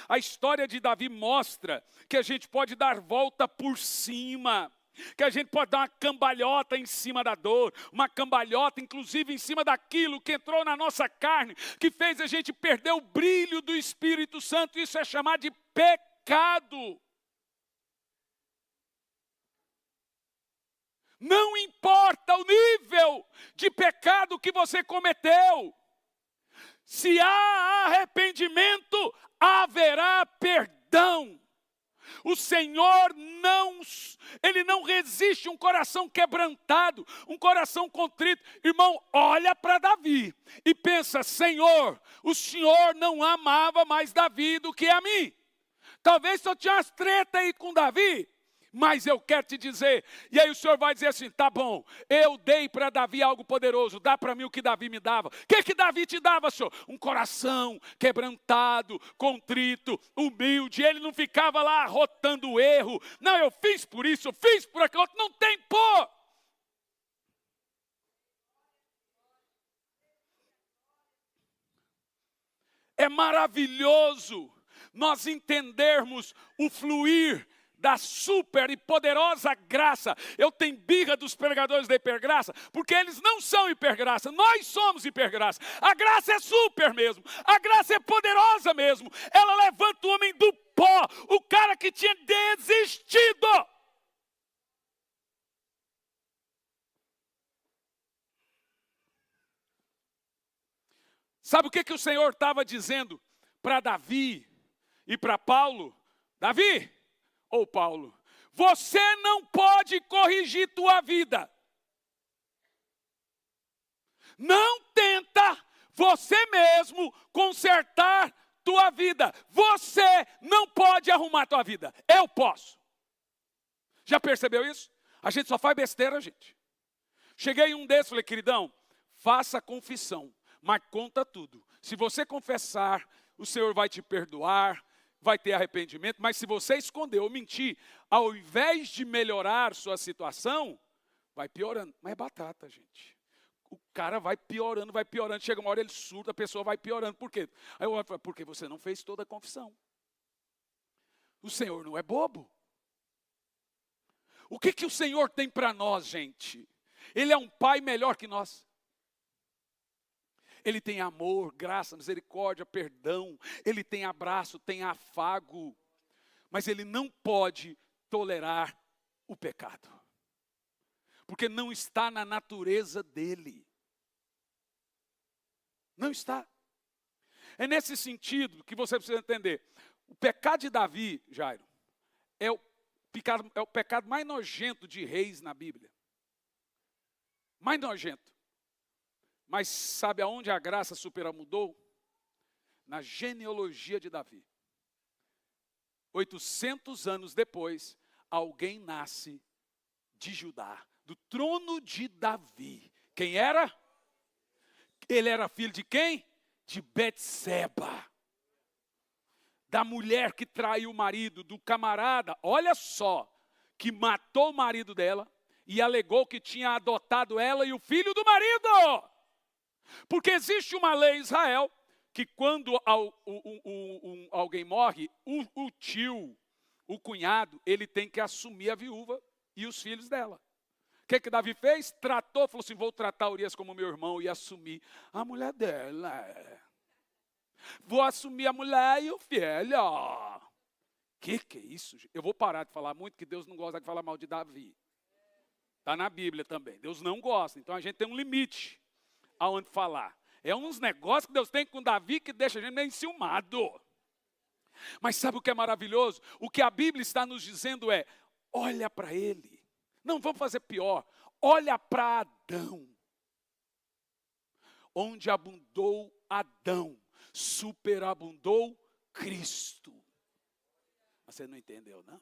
A história de Davi mostra que a gente pode dar volta por cima. Que a gente pode dar uma cambalhota em cima da dor, uma cambalhota inclusive em cima daquilo que entrou na nossa carne, que fez a gente perder o brilho do Espírito Santo. Isso é chamado de pecado. Não importa o nível de pecado que você cometeu, se há arrependimento, haverá perdão. O Senhor Ele não resiste um coração quebrantado, um coração contrito. Irmão, olha para Davi e pensa, Senhor, o Senhor não amava mais Davi do que a mim. Talvez só tinha umas treta aí com Davi, mas eu quero te dizer, e aí o Senhor vai dizer assim, tá bom, eu dei para Davi algo poderoso, dá para mim o que Davi me dava. O que Davi te dava, Senhor? Um coração quebrantado, contrito, humilde. Ele não ficava lá arrotando o erro. Não, eu fiz por isso, eu fiz por aquilo outro. Não tem pô. É maravilhoso nós entendermos o fluir da super e poderosa graça. Eu tenho birra dos pregadores da hipergraça, porque eles não são hipergraça, nós somos hipergraça. A graça é super mesmo, a graça é poderosa mesmo. Ela levanta o homem do pó, o cara que tinha desistido. Sabe o que o Senhor estava dizendo para Davi e para Paulo? Davi, ou Paulo, você não pode corrigir tua vida. Não tenta você mesmo consertar tua vida. Você não pode arrumar tua vida. Eu posso. Já percebeu isso? A gente só faz besteira, gente. Cheguei em um desses, falei, queridão, faça a confissão, mas conta tudo. Se você confessar, o Senhor vai te perdoar, vai ter arrependimento, mas se você esconder ou mentir, ao invés de melhorar sua situação, vai piorando. Mas é batata, gente. O cara vai piorando, chega uma hora ele surta, a pessoa vai piorando. Por quê? Aí eu falo, porque você não fez toda a confissão. O Senhor não é bobo. O que o Senhor tem para nós, gente? Ele é um pai melhor que nós. Ele tem amor, graça, misericórdia, perdão. Ele tem abraço, tem afago. Mas ele não pode tolerar o pecado. Porque não está na natureza dele. Não está. É nesse sentido que você precisa entender. O pecado de Davi, Jairo, é o pecado mais nojento de reis na Bíblia. Mais nojento. Mas sabe aonde a graça superamudou? Na genealogia de Davi. 800 anos depois, alguém nasce de Judá, do trono de Davi. Quem era? Ele era filho de quem? De Betseba. Da mulher que traiu o marido, do camarada, olha só, que matou o marido dela e alegou que tinha adotado ela e o filho do marido. Porque existe uma lei em Israel que quando alguém morre, o tio, o cunhado, ele tem que assumir a viúva e os filhos dela. O que Davi fez? Tratou, falou assim, vou tratar Urias como meu irmão e assumir a mulher dela. Vou assumir a mulher e o filho. Que é isso? Eu vou parar de falar muito, que Deus não gosta de falar mal de Davi. Está na Bíblia também. Deus não gosta, então a gente tem um limite aonde falar. É uns negócios que Deus tem com Davi que deixa a gente meio enciumado. Mas sabe o que é maravilhoso? O que a Bíblia está nos dizendo é, olha para ele. Não, vamos fazer pior. Olha para Adão. Onde abundou Adão, superabundou Cristo. Mas você não entendeu, não?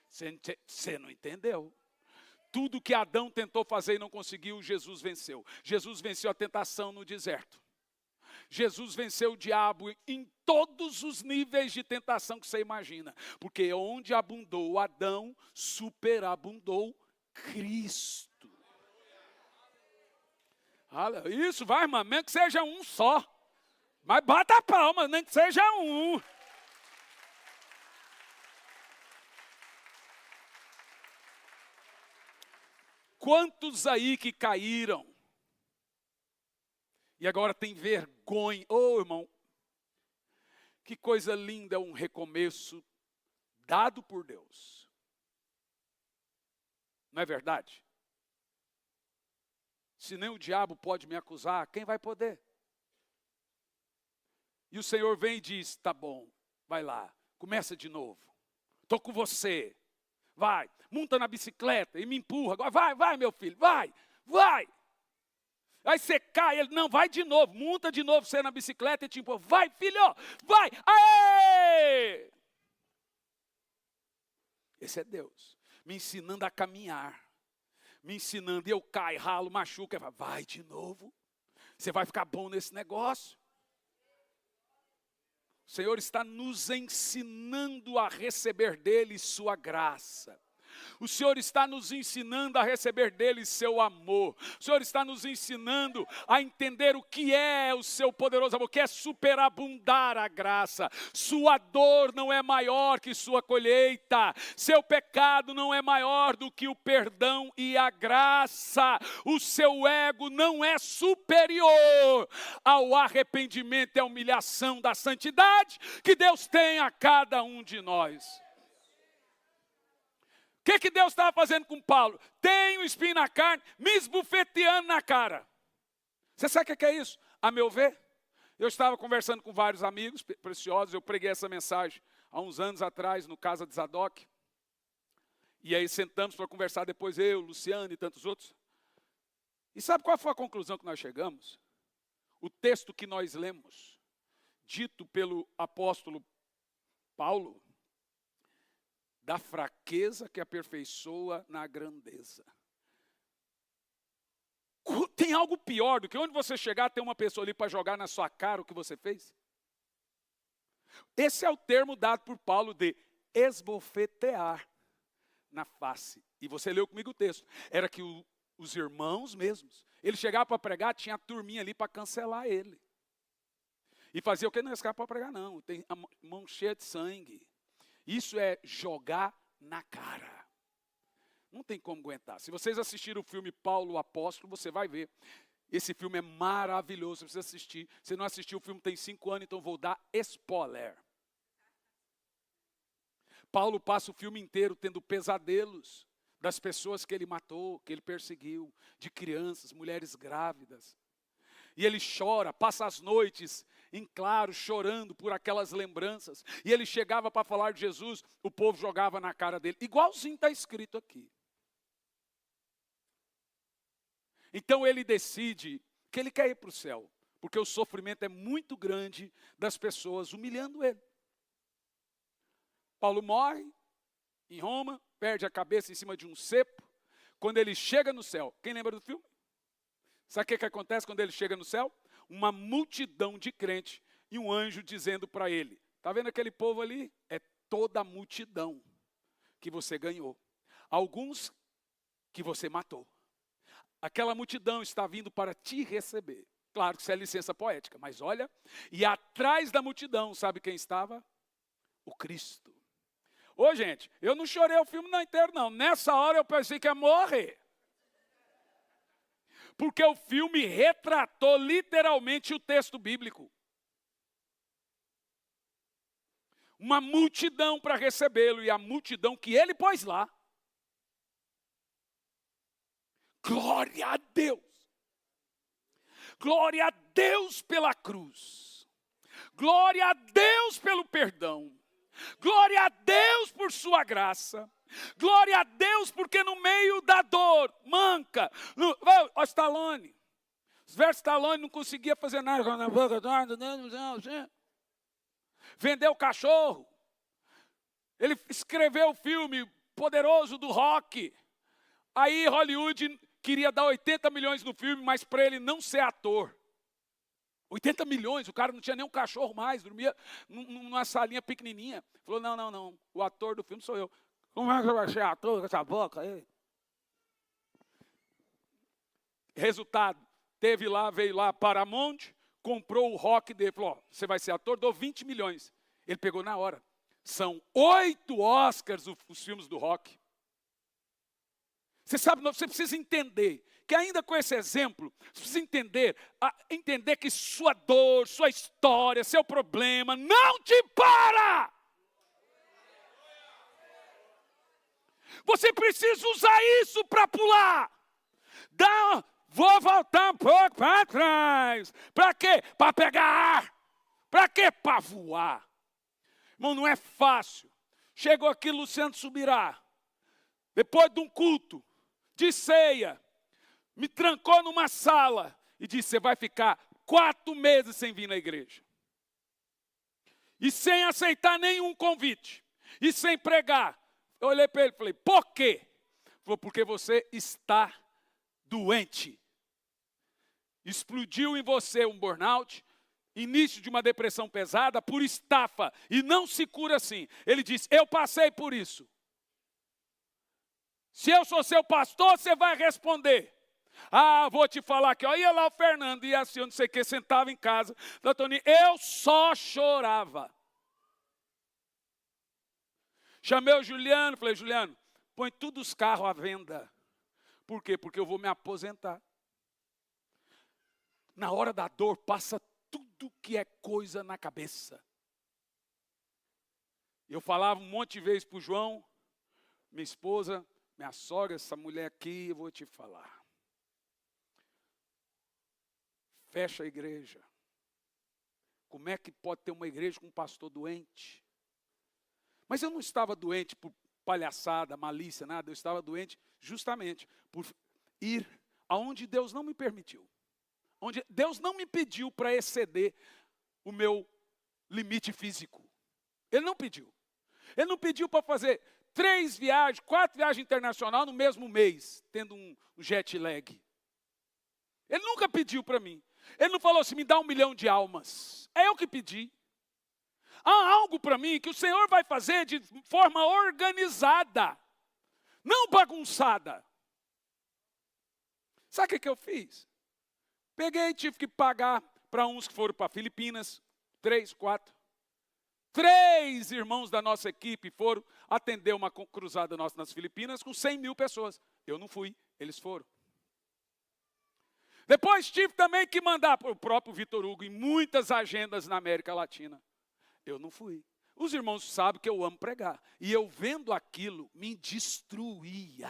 Você não entendeu. Tudo que Adão tentou fazer e não conseguiu, Jesus venceu. Jesus venceu a tentação no deserto. Jesus venceu o diabo em todos os níveis de tentação que você imagina. Porque onde abundou Adão, superabundou Cristo. Isso, vai, irmão, mesmo que seja um só. Mas bata a palma, nem que seja um. Quantos aí que caíram? E agora tem vergonha. Oh, irmão, que coisa linda é um recomeço dado por Deus. Não é verdade? Se nem o diabo pode me acusar, quem vai poder? E o Senhor vem e diz, tá bom, vai lá, começa de novo. Estou com você. Vai, monta na bicicleta e me empurra. Agora vai, meu filho, vai. Aí você cai, ele, não, vai de novo, monta de novo você na bicicleta e te empurra. Vai, filho, vai, aê! Esse é Deus, me ensinando a caminhar. Me ensinando, eu caio, ralo, machuca, vai de novo. Você vai ficar bom nesse negócio. O Senhor está nos ensinando a receber dele sua graça. O Senhor está nos ensinando a receber dele seu amor. O Senhor está nos ensinando a entender o que é o seu poderoso amor, que é superabundar a graça. Sua dor não é maior que sua colheita. Seu pecado não é maior do que o perdão e a graça. O seu ego não é superior ao arrependimento e à humilhação da santidade que Deus tem a cada um de nós. O que Deus estava fazendo com Paulo? Tem um espinho na carne, me esbufeteando na cara. Você sabe o que é isso? A meu ver, eu estava conversando com vários amigos preciosos, eu preguei essa mensagem há uns anos atrás no Casa de Zadok. E aí sentamos para conversar depois eu, Luciano e tantos outros. E sabe qual foi a conclusão que nós chegamos? O texto que nós lemos, dito pelo apóstolo Paulo, da fraqueza que aperfeiçoa na grandeza. Tem algo pior do que onde você chegar, tem uma pessoa ali para jogar na sua cara o que você fez? Esse é o termo dado por Paulo de esbofetear na face. E você leu comigo o texto. Era que os irmãos mesmos, ele chegava para pregar, tinha a turminha ali para cancelar ele. E fazia o que? Não ia ficar para pregar não, tem a mão cheia de sangue. Isso é jogar na cara. Não tem como aguentar. Se vocês assistirem o filme Paulo o Apóstolo, você vai ver. Esse filme é maravilhoso, você precisa assistir. Se não assistiu, o filme tem 5 anos, então vou dar spoiler. Paulo passa o filme inteiro tendo pesadelos das pessoas que ele matou, que ele perseguiu, de crianças, mulheres grávidas. E ele chora, passa as noites em claro, chorando por aquelas lembranças. E ele chegava para falar de Jesus, o povo jogava na cara dele. Igualzinho está escrito aqui. Então ele decide que ele quer ir para o céu. Porque o sofrimento é muito grande das pessoas humilhando ele. Paulo morre em Roma, perde a cabeça em cima de um cepo. Quando ele chega no céu, quem lembra do filme? Sabe o que acontece quando ele chega no céu? Uma multidão de crentes e um anjo dizendo para ele, está vendo aquele povo ali? É toda a multidão que você ganhou. Alguns que você matou. Aquela multidão está vindo para te receber. Claro que isso é licença poética, mas olha, e atrás da multidão, sabe quem estava? O Cristo. Ô gente, eu não chorei o filme não inteiro não, nessa hora eu pensei que ia morrer. Porque o filme retratou literalmente o texto bíblico. Uma multidão para recebê-lo e a multidão que ele pôs lá. Glória a Deus. Glória a Deus pela cruz. Glória a Deus pelo perdão. Glória a Deus por sua graça. Glória a Deus porque no meio da dor, manca. O Stallone. Os versos Stallone não conseguia fazer nada. Vendeu o cachorro. Ele escreveu o filme poderoso do Rock. Aí Hollywood queria dar 80 milhões no filme, mas para ele não ser ator. 80 milhões, o cara não tinha nem um cachorro mais, dormia numa salinha pequenininha. Falou, não, o ator do filme sou eu. Como é que vai ser ator com essa boca aí? Resultado, veio lá Paramount, comprou o Rock dele, falou, você vai ser ator, dou 20 milhões. Ele pegou na hora. São 8 Oscars os filmes do Rock. Você sabe, você precisa entender que ainda com esse exemplo, você precisa entender que sua dor, sua história, seu problema não te para. Você precisa usar isso para pular. Vou voltar um pouco para trás. Para quê? Para pegar ar. Para quê? Para voar. Irmão, não é fácil. Chegou aqui Luciano Subirá, depois de um culto, de ceia, me trancou numa sala e disse, você vai ficar 4 meses sem vir na igreja. E sem aceitar nenhum convite. E sem pregar. Eu olhei para ele e falei, por quê? Ele falou, porque você está doente. Explodiu em você um burnout, início de uma depressão pesada por estafa. E não se cura assim. Ele disse, eu passei por isso. Se eu sou seu pastor, você vai responder. Vou te falar aqui, ia lá o Fernando, e assim, eu não sei o que, sentava em casa. Toninho, eu só chorava. Chamei o Juliano, falei, Juliano, põe todos os carros à venda. Por quê? Porque eu vou me aposentar. Na hora da dor, passa tudo que é coisa na cabeça. Eu falava um monte de vezes para o João, minha esposa, minha sogra, essa mulher aqui, eu vou te falar. Fecha a igreja. Como é que pode ter uma igreja com um pastor doente? Mas eu não estava doente por palhaçada, malícia, nada. Eu estava doente justamente por ir aonde Deus não me permitiu. Onde Deus não me pediu para exceder o meu limite físico. Ele não pediu. Ele não pediu para fazer 3 viagens, 4 viagens internacionais no mesmo mês, tendo um jet lag. Ele nunca pediu para mim. Ele não falou assim, me dá 1 milhão de almas. É eu que pedi. Há algo para mim que o Senhor vai fazer de forma organizada, não bagunçada. Sabe o que eu fiz? Peguei e tive que pagar para uns que foram para Filipinas, 3, 4. 3 irmãos da nossa equipe foram atender uma cruzada nossa nas Filipinas com 100 mil pessoas. Eu não fui, eles foram. Depois tive também que mandar para o próprio Vitor Hugo em muitas agendas na América Latina. Eu não fui. Os irmãos sabem que eu amo pregar. E eu vendo aquilo, me destruía.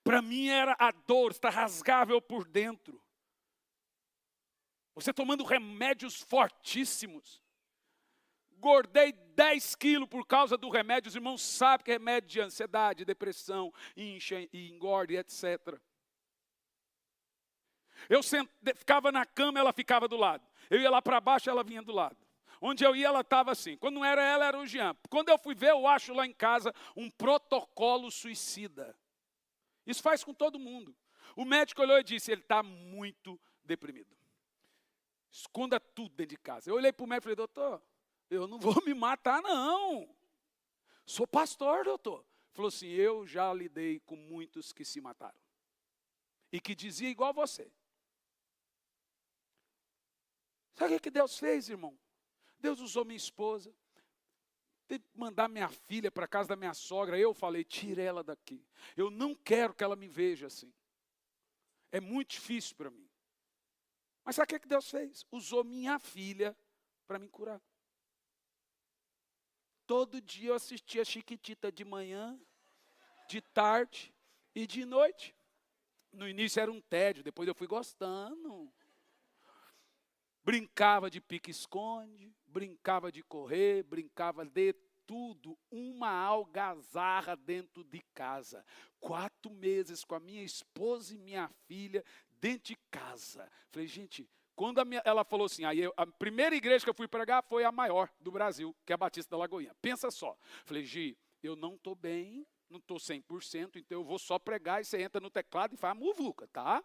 Para mim era a dor, está rasgável por dentro. Você tomando remédios fortíssimos. Engordei 10 quilos por causa do remédio. Os irmãos sabem que é remédio de ansiedade, depressão, incha e engorda, etc. Eu ficava na cama, ela ficava do lado. Eu ia lá para baixo, ela vinha do lado. Onde eu ia, ela estava assim. Quando não era ela, era o Jean. Quando eu fui ver, eu acho lá em casa um protocolo suicida. Isso faz com todo mundo. O médico olhou e disse, ele está muito deprimido. Esconda tudo dentro de casa. Eu olhei para o médico e falei, doutor, eu não vou me matar, não. Sou pastor, doutor. Ele falou assim, eu já lidei com muitos que se mataram. E que dizia igual você. Sabe o que Deus fez, irmão? Deus usou minha esposa. Teve que mandar minha filha para a casa da minha sogra. Eu falei, tira ela daqui. Eu não quero que ela me veja assim. É muito difícil para mim. Mas sabe o que Deus fez? Usou minha filha para me curar. Todo dia eu assistia Chiquitita de manhã, de tarde e de noite. No início era um tédio, depois eu fui gostando. Brincava de pique-esconde, brincava de correr, brincava de tudo. Uma algazarra dentro de casa. 4 meses com a minha esposa e minha filha dentro de casa. Falei, gente, quando ela falou assim, a primeira igreja que eu fui pregar foi a maior do Brasil, que é a Batista da Lagoinha. Pensa só. Falei, Gi, eu não estou bem, não estou 100%, então eu vou só pregar e você entra no teclado e faz a muvuca, tá?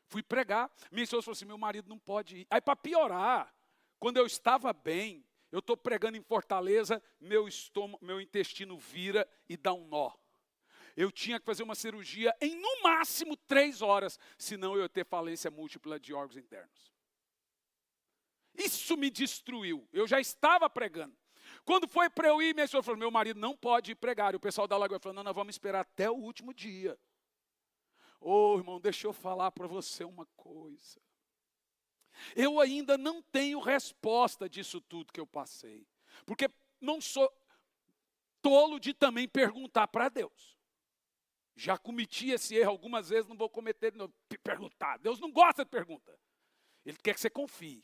Fui pregar, minha esposa falou assim, meu marido não pode ir. Aí para piorar, quando eu estava bem, eu estou pregando em Fortaleza, meu intestino vira e dá um nó. Eu tinha que fazer uma cirurgia em no máximo 3 horas, senão eu ia ter falência múltipla de órgãos internos. Isso me destruiu, eu já estava pregando. Quando foi para eu ir, minha esposa falou, meu marido não pode ir pregar. E o pessoal da Lagoa falou, não, nós vamos esperar até o último dia. Ô, irmão, deixa eu falar para você uma coisa. Eu ainda não tenho resposta disso tudo que eu passei. Porque não sou tolo de também perguntar para Deus. Já cometi esse erro algumas vezes, não vou cometer de novo. Perguntar. Deus não gosta de pergunta. Ele quer que você confie.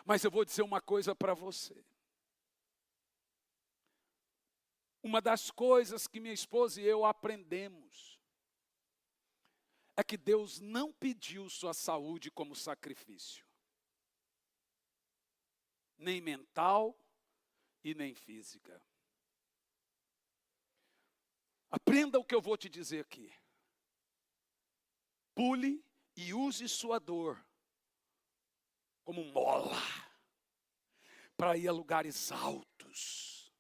Mas eu vou dizer uma coisa para você. Uma das coisas que minha esposa e eu aprendemos é que Deus não pediu sua saúde como sacrifício. Nem mental e nem física. Aprenda o que eu vou te dizer aqui. Pule e use sua dor como mola para ir a lugares altos,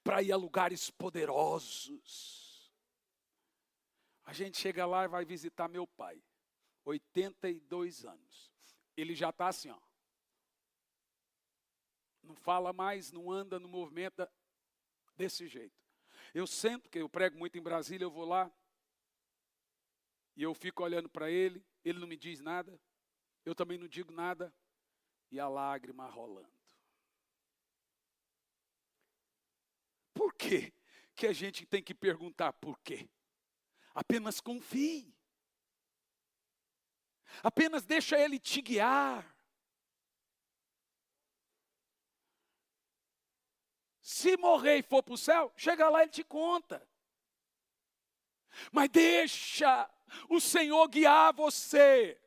para ir a lugares poderosos. A gente chega lá e vai visitar meu pai, 82 anos. Ele já está assim, ó. Não fala mais, não anda, não movimenta desse jeito. Eu sempre, porque eu prego muito em Brasília, eu vou lá e eu fico olhando para ele não me diz nada, eu também não digo nada e a lágrima rolando. Por quê que a gente tem que perguntar por quê? Apenas confie. Apenas deixa Ele te guiar. Se morrer e for para o céu, chega lá e Ele te conta. Mas deixa o Senhor guiar você.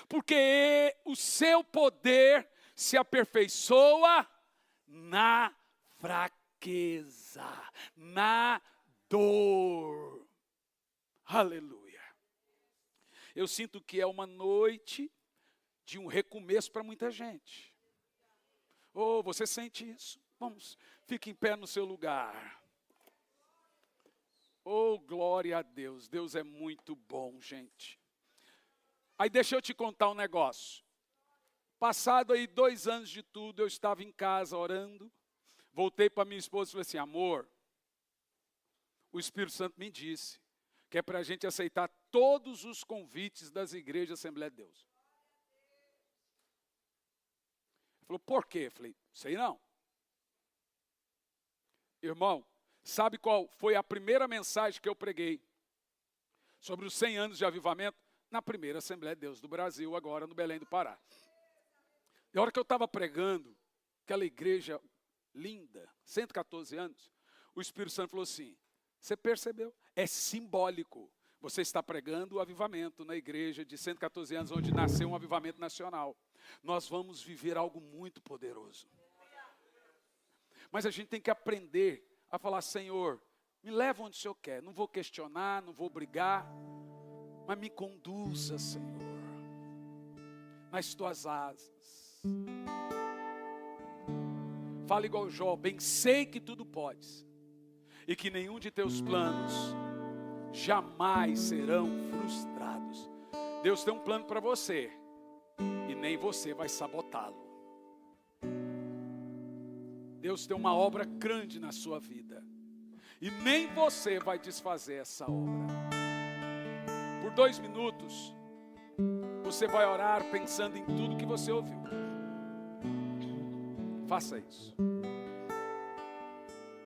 Porque o seu poder se aperfeiçoa na fraqueza, na dor. Aleluia. Eu sinto que é uma noite de um recomeço para muita gente. Oh, você sente isso? Vamos, fique em pé no seu lugar. Oh, glória a Deus. Deus é muito bom, gente. Aí deixa eu te contar um negócio. Passado aí 2 anos de tudo, eu estava em casa orando. Voltei para minha esposa e falei assim, amor, o Espírito Santo me disse que é para a gente aceitar todos os convites das igrejas Assembleia de Deus. Ele falou, por quê? Eu falei, sei não. Irmão, sabe qual foi a primeira mensagem que eu preguei sobre os 100 anos de avivamento? Na primeira Assembleia de Deus do Brasil, agora no Belém do Pará. E a hora que eu estava pregando, aquela igreja linda, 114 anos, o Espírito Santo falou assim, você percebeu? É simbólico. Você está pregando o avivamento na igreja de 114 anos, onde nasceu um avivamento nacional. Nós vamos viver algo muito poderoso. Mas a gente tem que aprender a falar, Senhor, me leva onde o Senhor quer. Não vou questionar, não vou brigar, mas me conduza, Senhor, nas tuas asas. Fala igual Jó, bem sei que tudo podes, e que nenhum de teus planos jamais serão frustrados. Deus tem um plano para você, e nem você vai sabotá-lo. Deus tem uma obra grande na sua vida, e nem você vai desfazer essa obra. Por 2 minutos, você vai orar pensando em tudo que você ouviu. Faça isso.